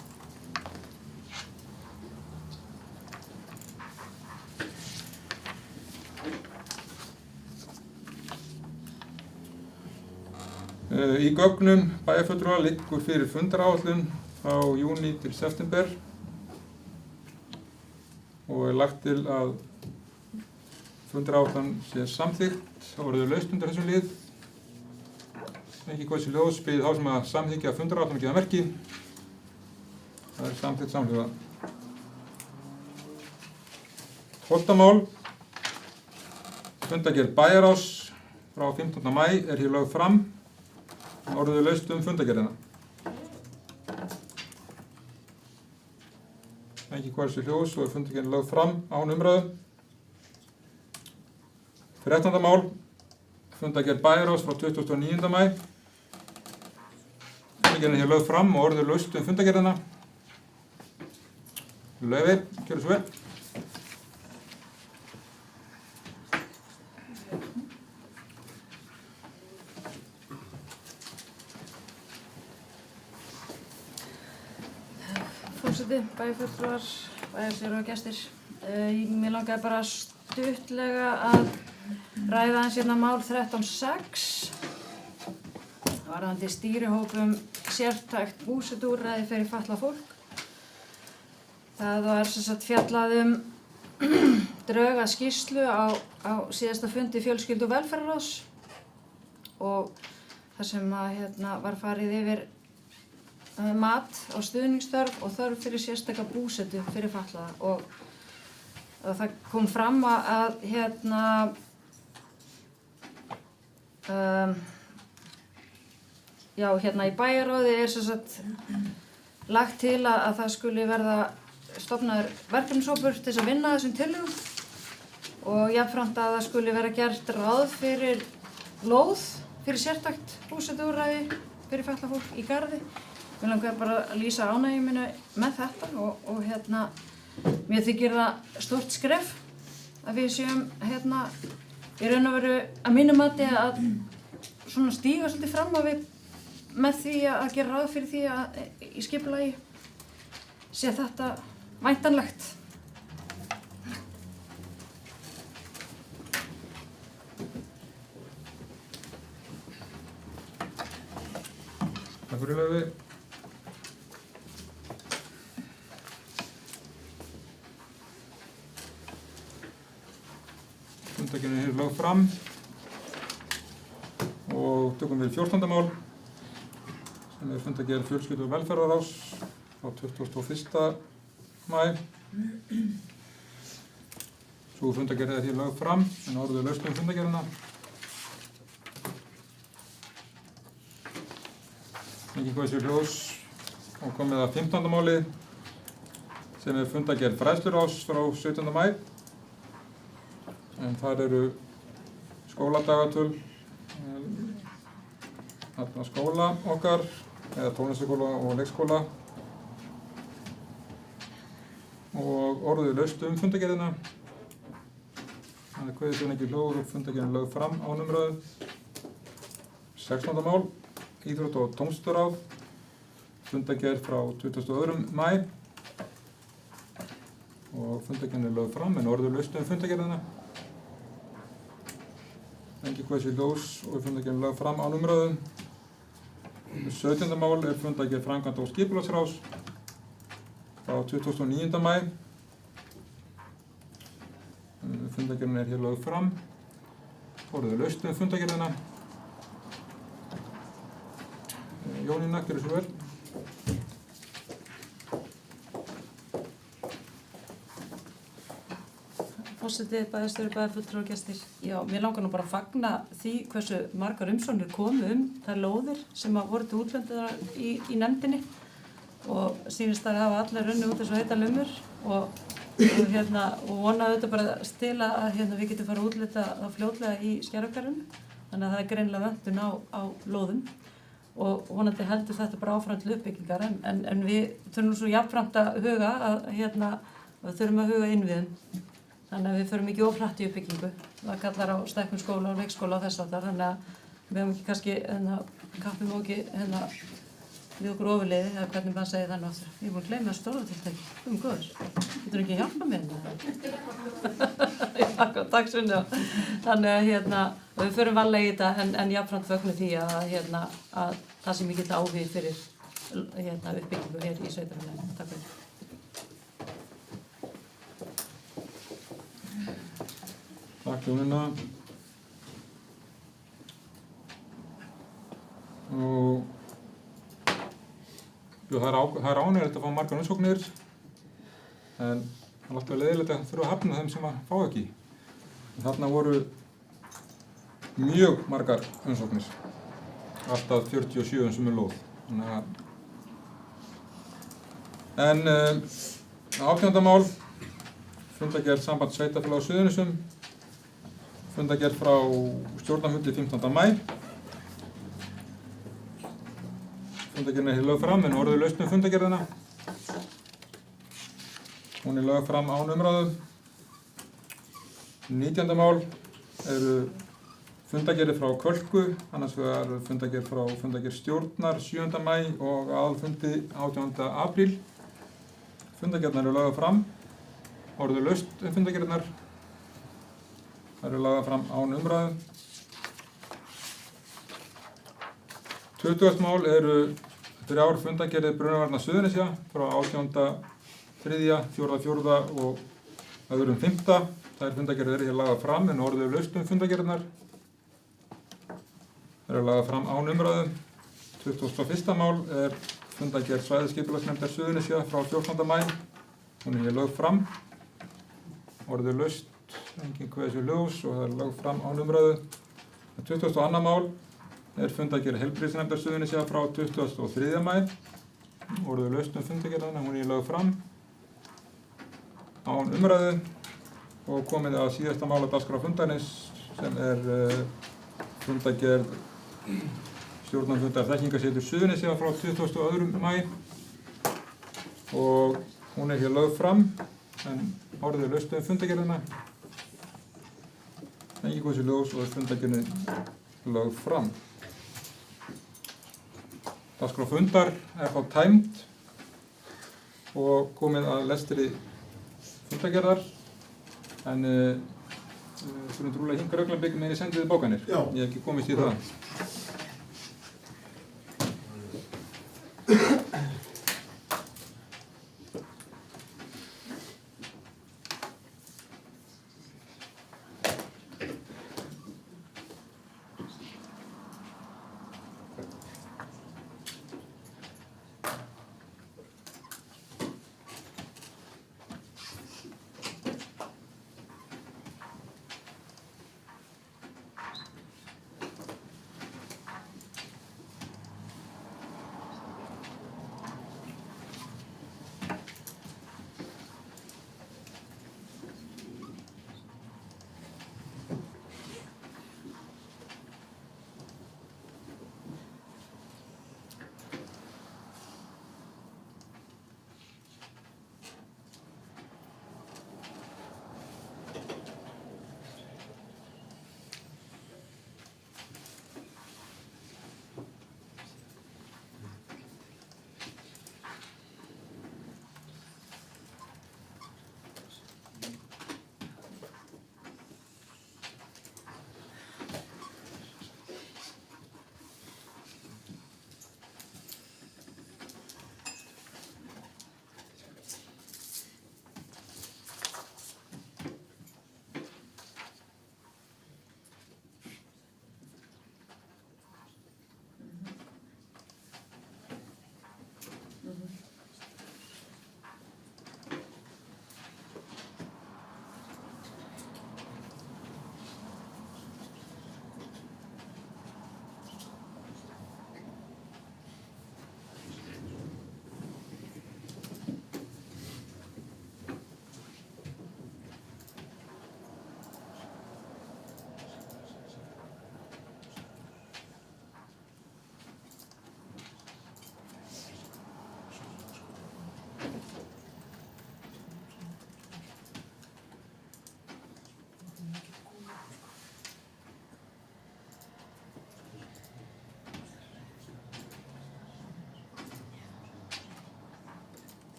S1: Í gögnum bæjarfulltrúa liggur fyrir fundaráætlun frá júní til september og er lagt til að fundaráætlun sé samþykkt og verður laust undir þessum lið. Ekki hvað þessi ljós býð þá sem að samþykkja fundaráætlun gefa merki. Það er samþykkt samhljóða. 12. mál fundargerð bæjarráðs frá 15. maí er hér lögð fram. Orðið er laust fundargerðina. Ekki hvað þessi ljós og er fundargerðin lögð fram án umræðu. 13. mál fundargerð bæjarráðs frá 29. maí. Fundargerðin er hér lögð fram og orðið er laust fundargerðina. Laufey, gjörðu svo vel.
S4: Forseti, bæjarfulltrúar, bæjarstjórar og gestir. Mér langaði bara stuttlega að ræða aðeins hérna mál 13.6 varðandi stýrihópum sértækt búsetuúrræði fyrir fatlað fólk.
S8: Það var sem sagt fjallað drög að skýrslu á síðasta fundi fjölskyldu- og velferðarráðs og þar sem var farið yfir mat á stuðningsþörf og þörf fyrir sérstaka búsetu fyrir fatlaða og það kom fram að í bæjarráði sem sagt lagt til að það skuli verða stofnaður verkefnishópur til þess að vinna þessum tillögum og jafnframt að það skuli vera gert ráð fyrir lóð fyrir sértækt búsetuúrræði fyrir fatlað fólk í Garði. Mér langaði bara að lýsa ánægju mínu með þetta og mér þykir það stórt skref að við séum í raun og veru að mínu mati að svona stíga svolítið fram að við með því að gera ráð fyrir því að í skipulagi sé þetta væntanlegt.
S1: Takk fyrir Laufey. Fundargerðin er lögð fram og tökum við 14. mál sem er fundargerð fjölskyldu- og velferðarráðs frá 21. maí. Sú fundargerð er hér lögð fram en orðið laust fundargerðina. Engin góð sér ljós og komið að 15. máli sem er fundargerð fræðsluráðs frá 17. maí. En þar eru skóladagatöl skóla okkar eða tónlistarskóla og leikskóla og orðið laust fundargerðina. Það er kveðið svo ekki hljóður og fundargerðin lögð fram án umræðu. 16. mál Íþrótta- og tómstundaráð fundargerð frá 22. maí og fundargerðin er lögð fram en orðið laust fundargerðina. Engin hvað sér ljós og fundargerðin lögð fram án umræðu. 17. mál er fundargerð framkvæmda- og skipulagsráðs frá 29. maí. Fundargerðin er hér lögð fram. Orðið laust fundargerðina. Jónína, gjörðu svo vel.
S4: Forseti, bæjarstjóri, bæjarfulltrúar og gestir. Já, mér langar nú bara að fagna því hversu margar umsóknir komu þær lóðir sem voru til útlenduðar í nefndinni og sýnist þær hafa allir runnið út eins og heita lumur og vona auðvitað bara til að við getum fara að útluta það fljótlega í Skerjafjörðinn. Þannig að það er greinilega vöntun á lóðum og vonandi heldur þetta bara áfram til uppbyggingar en við þurfum svo jafnframt að huga að við þurfum að huga innviðum. Þannig að við förum ekki of hratt í uppbyggingu. Það kallar á stækkun skóla og leikskóla og þess áttar. Þannig að við höfum ekki kannski, kappum og ekki við okkur ofurleiði, eða hvernig maður segir það nú aftur. Ég er búin að gleyma stóra tiltæki. Góður. Getur ekki að hjálpa mér með það? Takk Sunna. Þannig að við förum varlega í þetta en jafnframt fögnum því að það sé mikill áhugi fyrir uppbyggingu hér í sveitarfélaginu. Takk fyrir.
S1: Takk Jónína. Og það er ánægilegt að fá margar umsóknir en það er alltaf leiðilegt að þurfa að hafna þeim sem að fá ekki. Þarna voru mjög margar umsóknir, alltaf 47 sem er lóð. En 18. mál, fundargerð samband sveitarfélaga á Suðurnesjum, fundargerð frá stjórnarfundi 15. maí. Fundargerðin er hér lögð fram en orðið laust fundargerðina. Hún er lögð fram án umræðu. 19. mál eru fundargerðir frá Kölku, annars vegar fundargerð frá fundargerð stjórnar 7. maí og aðalfundi 18. apríl. Fundargerðnar eru lögð fram. Orðið laust fundargerðnar. Það eru lögð fram án umræðu. 20. mál eru 3 fundargerðir Brunavarna Suðurnesja frá 18. 3., 4., 4. og öðrum 5. Þær fundargerðir eru hér lagðar fram en orðið laust fundargerðirnar. Þær eru lagðar fram án umræðu. 21. mál er fundargerð svæðisskipulagsnefndar Suðurnesja frá 14. maí. Hún er hér lögð fram. Orðið laust, engin kveðið sér ljós og það er lögð fram án umræðu. 22. mál er fundargerð heilbrigðisnefndar Suðurnesja frá 23. maí. Orðið laust fundargerðina, hún er lögð fram án umræðu. Og komið að síðasta mála dagskrá fundarins sem er fundargerð stjórnarfundar þekkingarsetur Suðurnesja frá 22. maí og hún er hér lögð fram en orðið laust fundargerðina. Engin kveðið sér ljós og fundargerðin lögð fram. Dagskrá fundar er þá tæmd og komið að lestri fundargerðar. En þurfum trúlega hinga Augnablik með henni sendiði bókanir. Já. Ég hef ekki komist í það.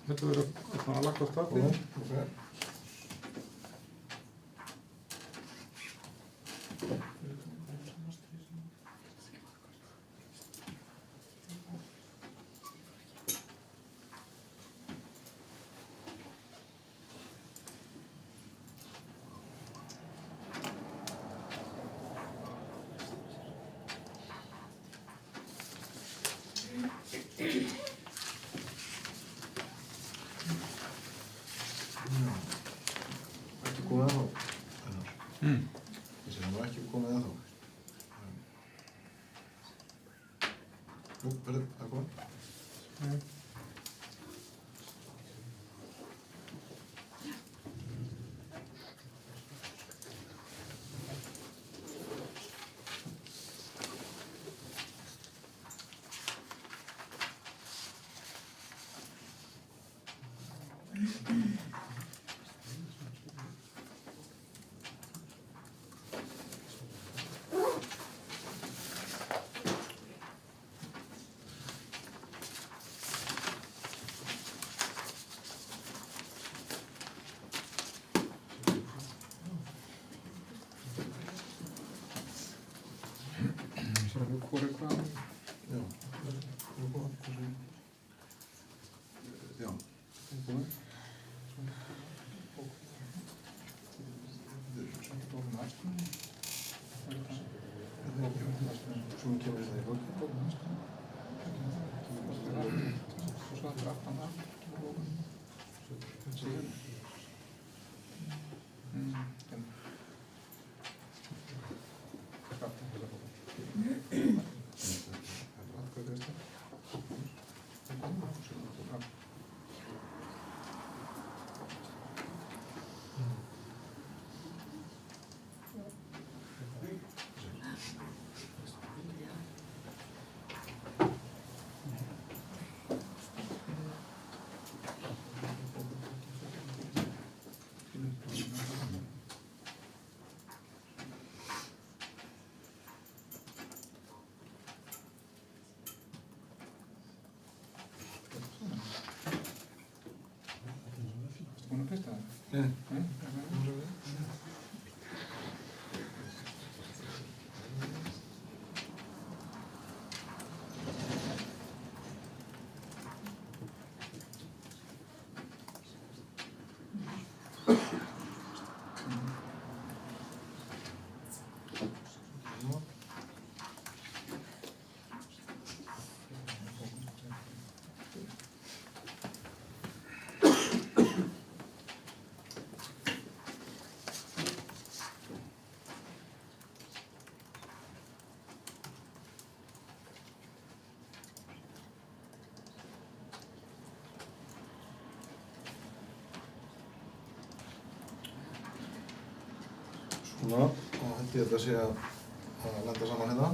S1: Þetta verður lagt á stað.
S9: Ekki komið ennþá. Þessi, hann var ekki komið ennþá. Jú, verður, það er komið.
S1: Hvor er hvað?
S9: Já. Já. Svo kemur það í bókina.
S1: Svo þetta er aftan það. Búin að fyrsta það? Nei.
S9: Svona, og held ég þetta sé að lenda saman hérna.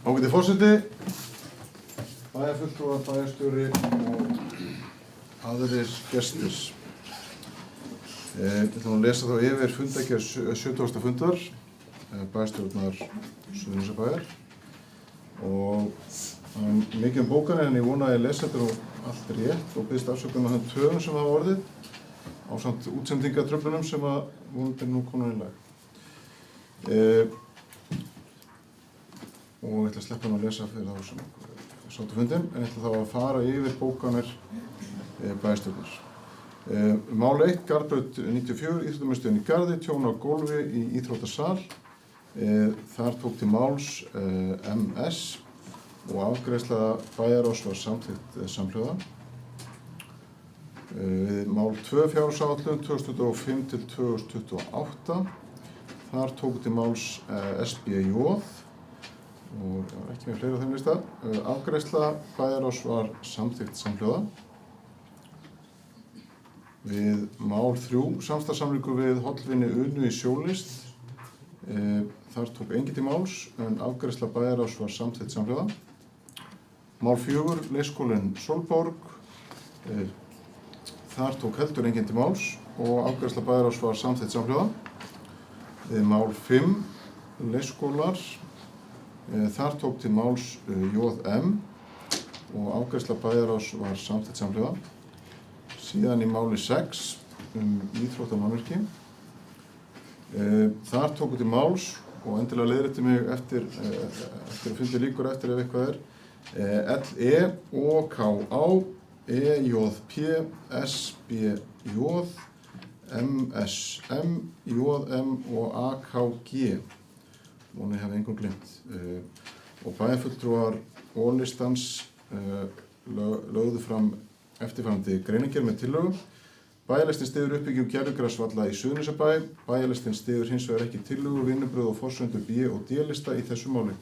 S9: Ágæti forseti, bæjarfulltrúar, bæjarstjóri og aðrir gestir. Ég ætla að lesa þá yfir fundargerð 70. fundar bæjarstjórnar Suðurnesjabæjar og það er mikið bókanir en ég vona að ég lesa þetta nú allt rétt og biðst afsökunar á þeim töfum sem hafa orðið ásamt útsendingatruflunum sem að vonandi nú konar í lag. Og ég ætla að sleppa hann að lesa fyrir þá sem sátu fundin, en ég ætla þá að fara yfir bókanir bæjarstjórnar. Mál 1, Garðbraut 94, íþróttamiðstöðin í Garði, tjón á gólfi í íþróttasal. Þar tók til máls MS og afgreiðsla bæjarráðs var samþykkt samhljóða. Mál 2, fjárhagsáætlun 2025 til 2028. Þar tók til máls SBJ og ekki með fleiri á þeim lista. Afgreiðsla bæjarráðs var samþykkt samhljóða. Við mál 3, samstarfssamningur við Hollvinni Unu í Sjólist. Þar tók enginn til máls en afgreiðsla bæjarráðs var samþykkt samhljóða. Mál 4, leikskólinn Sólborg. Þar tók heldur enginn til máls og afgreiðsla bæjarráðs var samþykkt samhljóða. Við mál 5, leikskólar. Þar tók til máls JM og afgreiðsla bæjarráðs var samþykkt samhljóða. Síðan í máli 6 íþróttamannvirki. Þar tóku til máls og endilega leiðrétti mig eftir að fundi líkur eftir ef eitthvað er. LE, OKA, EJP, SBJ, MSM, JM og AKG. Voni hafi engum glimt. Og bæjarfulltrúar O-listans lögðu fram eftirfarandi greinargerð með tillögu. Bæjarlistinn styður uppbyggingu gervigrasvalla í Suðurnesjabæ. Bæjarlistinn styður hins vegar ekki tillögu, vinnubrögð og forsendur B- og D-lista í þessu máli.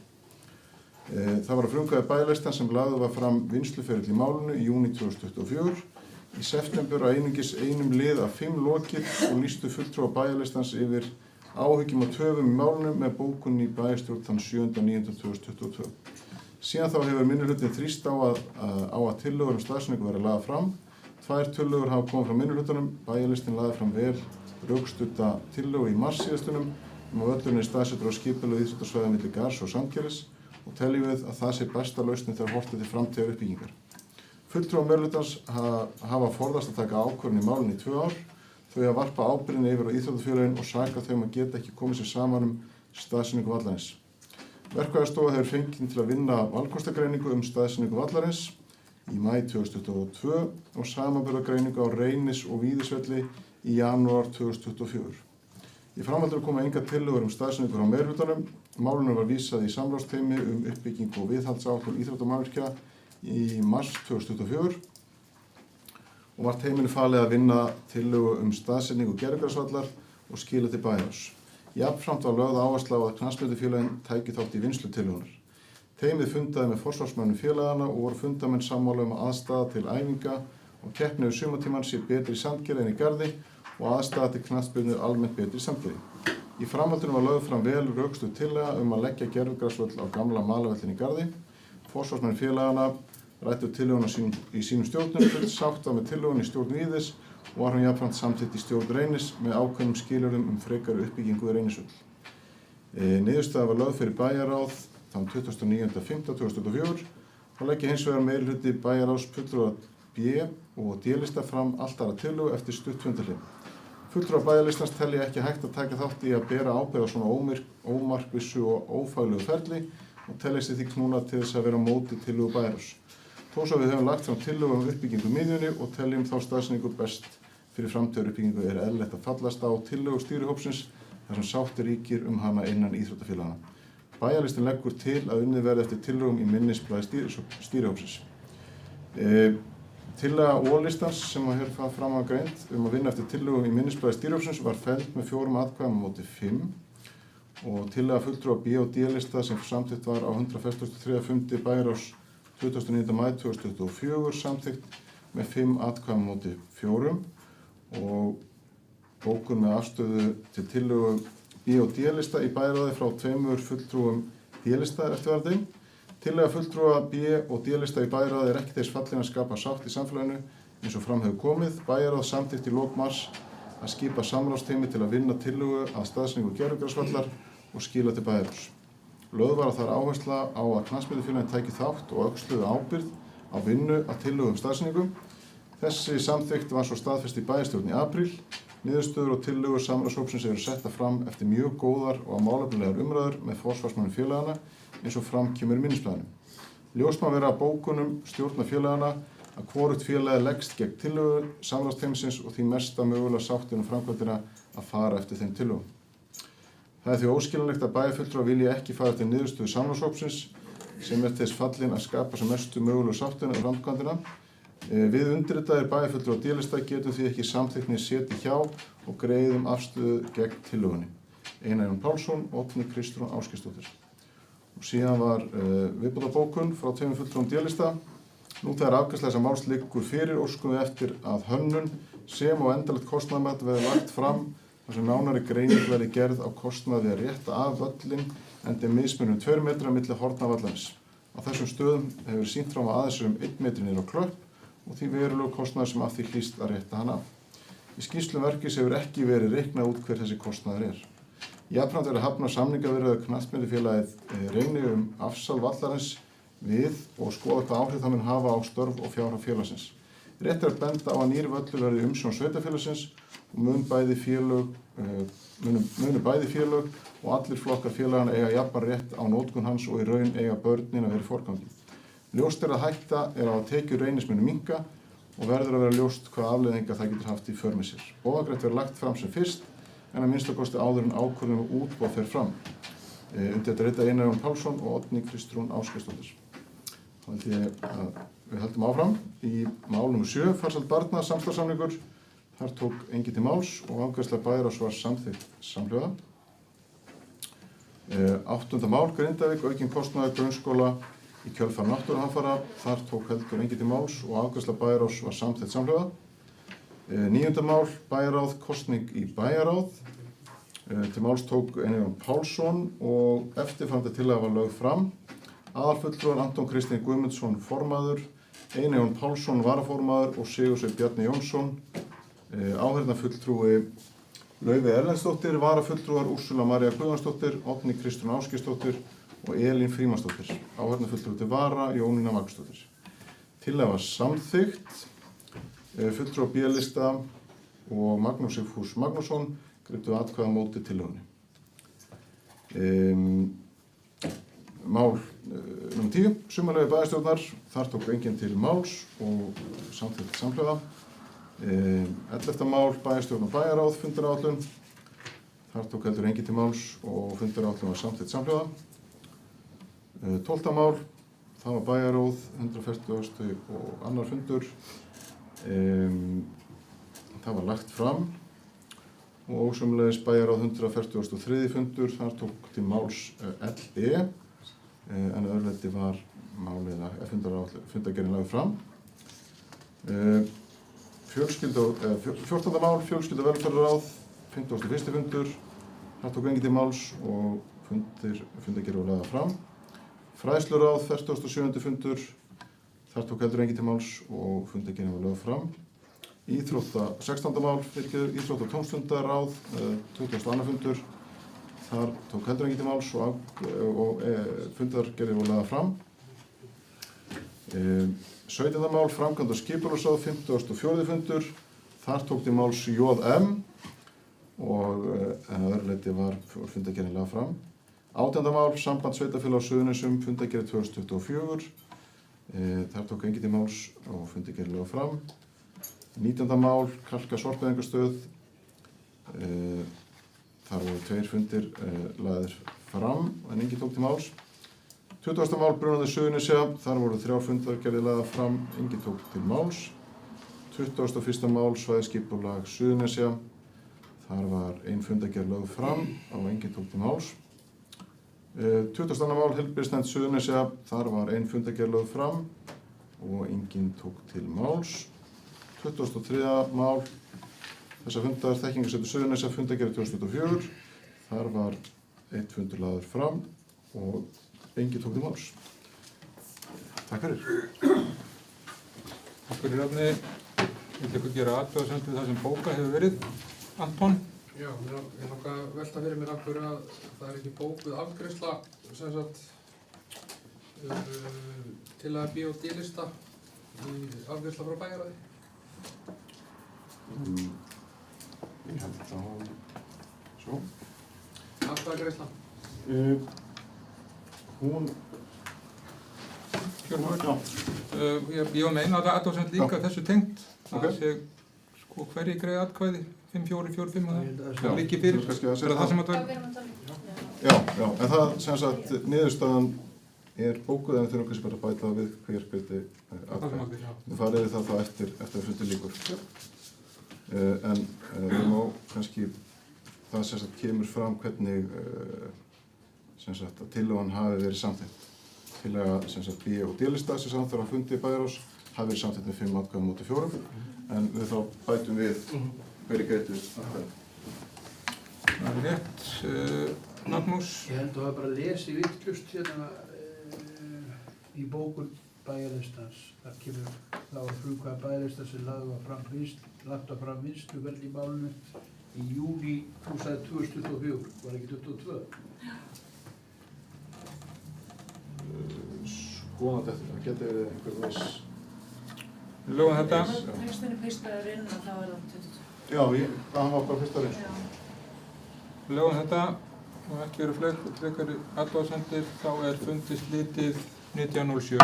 S9: Það var að frumkvæði bæjarlistan sem lagður var fram vinnsluferill í málinu í júní 2024. Í september að einungis einum lið af 5 lokið og lýstu fulltrúar bæjarlistans yfir áhyggjum og töfum í málinu með bókunni í bæjarstjórn þann 7.9.2022. Síðan þá hefur minnihlutinn þrýst á að tillögur staðsetningu verið lagðar fram. 2 tillögur hafa komið frá minnihlutanum. Bæjarlistinn lagði fram vel rökstudda tillögu í mars síðastunum að völlurinn er staðsettur á skipulögðu íþróttasvæði milli Garðs og Sandgerðis og teljum við að það sé besta lausnin þegar horft er til framtíðar uppbyggingar. Fulltrúar meirihlutans hafa forðast að taka ákvörðun í málinu í 2 ár. Þau að varpa ábyrgðinni yfir á íþróttafélögin og saka þau að geta ekki komið sér saman staðsetningu vallarins. Verkfræðistofa hefur fengið til að vinna valkostagreiningu staðsetningu vallarins í maí 2022 og samanburðargreiningu á Reynis- og Víðisvelli í janúar 2024. Í framhaldinu koma engar tillögur staðsetningu frá meirihlutanum. Málinu var vísað í samráðsteymi uppbyggingu og viðhaldsáætlun íþróttamannvirkja í mars 2024 og var teyminu falið að vinna tillögu staðsetningu gervigrasvallar og skila til bæjarráðs. Jafnframt var lögð áhersla á að knattspyrnufélögin tæki þátt í vinnslu tillögunnar. Teymið fundaði með forsvarsmönnum félagana og voru fundamenn sammála að aðstaða til æfinga og keppni yfir sumartímann sé betri í Sandgerði en í Garði og aðstaða til knattspyrnu almennt betri í Sandgerði. Í framhaldinu var lögð fram vel rökstudd tillaga að leggja gervigrasvöll á gamla malarvöllinn í Garði. Forsvarsmenn félagana ræddu tillöguna í sínum stjórnum, full sátt var með tillögunni í stjórn Víðis og var hún jafnframt samþykkt í stjórn Reynis með ákveðnum skilyrðum frekari uppbyggingu við Reynisvöll. Niðurstaða var lögð fyrir bæjarráð þann 29.5.2024 og leggja hins vegar meirihluti bæjarráðs fulltrúar B- og D-lista fram allt aðra tillögu eftir stutt fundarhlé. Fulltrúar bæjarlistans telja ekki hægt að taka þátt í að bera ábyrgð á svona ómarkvissu og ófaglegu ferli og telja sig því knúna til þess að vera á móti tillögu bæjarráðs. Þó svo við höfum lagt fram tillögu uppbyggingu miðjunni og teljum þá staðsetningu best fyrir framtíðar uppbyggingu er eðlilegt að fallast á tillögu stýrihópsins þar sem sátt ríkir hana innan íþróttafélagana. Bæjarlistinn leggur til að unnið verði eftir tillögum í minnisblaði stýrihópsins. Tillaga O-listans sem hér fram að greint að vinna eftir tillögum í minnisblaði stýrihópsins var felld með 4 atkvæðum á móti 5 og tillaga fulltrúa B- og D-lista sem samþykkt var á 143. fundi bæjarráðs 29. maí 2024 samþykkt með 5 atkvæðum á móti 4 og bókun með afstöðu til tillögu B- og D-lista í bæjarráði frá 2 fulltrúum D-lista eftirfarandi. Tillaga fulltrúa B- og D-lista í bæjarráði er ekki þess fallin að skapa sátt í samfélaginu eins og fram hefur komið. Bæjarráð samþykkt í lok mars að skipa samráðsteymi til að vinna tillögu að staðsetningu gervigrasvallar og skila til bæjarráðs. Lögð var þar áhersla á að knattspyrnufélögin tæki þátt og öxluðu ábyrgð á vinnu að tillögu staðsetningu. Þessi samþykkt var svo staðfest í bæjarstjórn í apríl. Niðurstöður og tillögur samráðshópsins eru setta fram eftir mjög góðar og málefnalegar umræður með forsvarsmönnum félagana eins og fram kemur í minnisblaðinu. Ljóst má vera að bókunum stjórnar félagana að hvorugt félagið leggst gegn tillögu samráðsteymisins og því mesta mögulega sáttin framkvæmdina að fara eftir þeim tillögum. Það er því óskiljanlegt að bæjarfulltrúar vilja ekki fara eftir niðurstöðu samráðshópsins sem er þess fallin að skapa sem mestu mögulegu sáttina framkvæmdina. Við undirritaðir bæjarfulltrúar D-lista getum því ekki samþykkni setið hjá og greiðum afstöðu gegn tillögunni. Einar Jón Pálsson, Oddný Kristrún Ásgeirsdóttir. Og síðan var viðbótarbókun frá 2 fulltrúum D-lista. Nú þegar afgreiðsla þessa máls liggur fyrir óskum við eftir að hönnun sem og endanlegt kostnaðarmat verði lagt fram þar sem nánari greining verði gerð á kostnaði við að rétta af völlinn enda mismunum 2 metra milli horna vallarins. Á þessum stöðum hefur sýnt fram að aðeins 1 metri niður á klöpp og því verulegur kostnaður sem af því hlýst að rétta hann af. Í skýrslum verkis hefur ekki verið reiknað út hver þessi kostnaður er. Jafnframt verið hafnað samningaviðræður knattspyrnufélagið Reyni afsal vallarins við og skoða hvað áhrif það mun hafa á störf og fjárhag félagsins. Rétt er að benda á að nýr völlur verði umsjón sveitarfélagsins og munu bæði félög og allir flokkar félagana eiga jafnan rétt á notkun hans og í raun eiga börnin að vera í forgangi. Ljóst er að hætta er á að tekjur Reynis munu minnka og verður að vera ljóst hvað afleiðingar það getur haft í för með sér. Ofangreint verður lagt fram sem fyrst en að minnstakosti áður en ákvörðun og útboð fer fram. Undir þetta rita Einar Jón Pálsson og Oddný Kristrún Ásgeirsdóttir. Þá held ég að við höldum áfram í mál nr. 7, farsæld barna, samstarfssamningur. Þar tók enginn til máls og afgreiðsla bæjarráðs var samþykkt samhljóða. 8. mál, Grindavík, aukinn kostnaður grunnskóla í kjölfar náttúruhamfara. Þar tók heldur enginn til máls og afgreiðsla bæjarráðs var samþykkt samhljóða. 9. mál, bæjarráð, kosning í bæjarráð. Til máls tók Einarsson Pálsson og eftirfarandi tillaga var lögð fram. Aðalfulltrúar Anton Kristinn Guðmundsson formaður, Einarsson Pálsson varaformaður og Sigursveinn Bjarni Jónsson. Áheyrnarfulltrúi Laufey Erlendsdóttir, varafulltrúar Úrsula María Guðjónsdóttir, Oddný Kristrún Ásgeirsdóttir og Elín Frímannsdóttir. Áheyrnarfulltrúi til vara Jónína Magnúsdóttir. Tillaga var samþykkt. Fulltrúar B-lista og Magnús Sigfús Magnússon greiddu atkvæði á móti tillögunni. Mál nr. 10, sumarleyfi bæjarstjórnar. Þar tók enginn til máls og samþykkt samhljóða. 11. mál, bæjarstjórn og bæjarráð, fundaráætlun. Þar tók heldur enginn til máls og fundaráætlun var samþykkt samhljóða. 12. mál, það var bæjarráð, 140. og annar fundur. Það var lagt fram og sömuleiðis bæjarráð 143. fundur. Þar tók til máls LE en að öðru leyti var málið fundargerðin lagður fram. 14. mál, fjölskyldu- og velferðarráð, 51. fundur. Þar tók enginn til máls og fundargerðin var lagður fram. Fræðsluráð, 47. fundur. Þar tók heldur enginn til máls og fundargerðin var lögð fram. 16. mál, íþrótta- og tómstundaráð, 22. fundur. Þar tók heldur enginn til máls og fundargerðin var lögð fram. 17. mál, framkvæmda- og skipulagsráð, 54. fundur. Þar tók til máls JM og en að öðru leyti var fundargerðin lögð fram. 18. mál, samband sveitarfélaga á Suðurnesjum, fundargerð 2024. Þar tók enginn til máls og fundargerðin lögð fram. 19. mál, Kalka sorpeyðingarstöð. Þar voru 2 fundir lagðir fram en enginn tók til máls. 20. mál, brunandi Suðurnesja. Þar voru 3 fundargerðir lagðar fram, enginn tók til máls. 21. mál, svæðisskipulag Suðurnesja. Þar var 1 fundargerð lögð fram og enginn tók til máls. 20. mál, heilbrigðisnefnd Suðurnesja. Þar var 1 fundargerð lögð fram og enginn tók til máls. 23. mál, þessa fundar þekkingarsetur Suðurnesja, fundargerð 2024. Þar var 1 fundur lagður fram og enginn tók til máls. Takk fyrir.
S1: Takk fyrir Árni. Ég ætla að gera athugasemd við það sem bókað hefur verið. Anton?
S7: Já, ég langar að velta fyrir mér af hverju að það er ekki bókuð afgreiðsla sem sagt til að B- og D-lista í afgreiðsla frá bæjarráði.
S9: Ég held þá svo.
S7: Atkvæðagreiðsla.
S9: Hún
S1: Ég var með eina athugasemd líka þessu tengt.
S9: Ok.
S1: Það sé sko hverjir greiða atkvæði, 5, 4, 4, 5 og
S2: Já.
S1: það liggi fyrir.
S9: Kannski að
S1: Er það sem að
S8: Hvað
S1: það
S8: erum við að tala um?
S9: Já, en það sem sagt niðurstaðan er bókuð en við þurfum kannski bara að bæta við hver greiddi atkvæði. Við farið við það þá eftir að fundur lýkur. En við má kannski það sem sagt kemur fram hvernig sem sagt að tillögan hafi verið samþykkt. Tillaga sem sagt B- og D-lista sem samt þarf að fundi bæjarráðs hafi verið samþykkt með 5 atkvæðum móti 4 en við þá bætum við hverju greiddi atkvæði.
S1: Það er rétt. Magnús?
S2: Ég held að það bara lesi vittlust hérna í bókun bæjarlistans. Það kemur, það var frumkvæði bæjarlista sem lagt var fram vinnsluvel í málinu í júní, þú sagði 2024, var ekki 2022?
S9: Skoðan þetta, það geti verið einhver viss.
S1: Við lögum þetta.
S5: Kristínu pistaður inn og þá er það 22.
S9: Já, það var bara fyrsta reyns.
S1: Við lögum þetta og ekki eru frekari athugasemdir, þá er fundi slitið 19:07.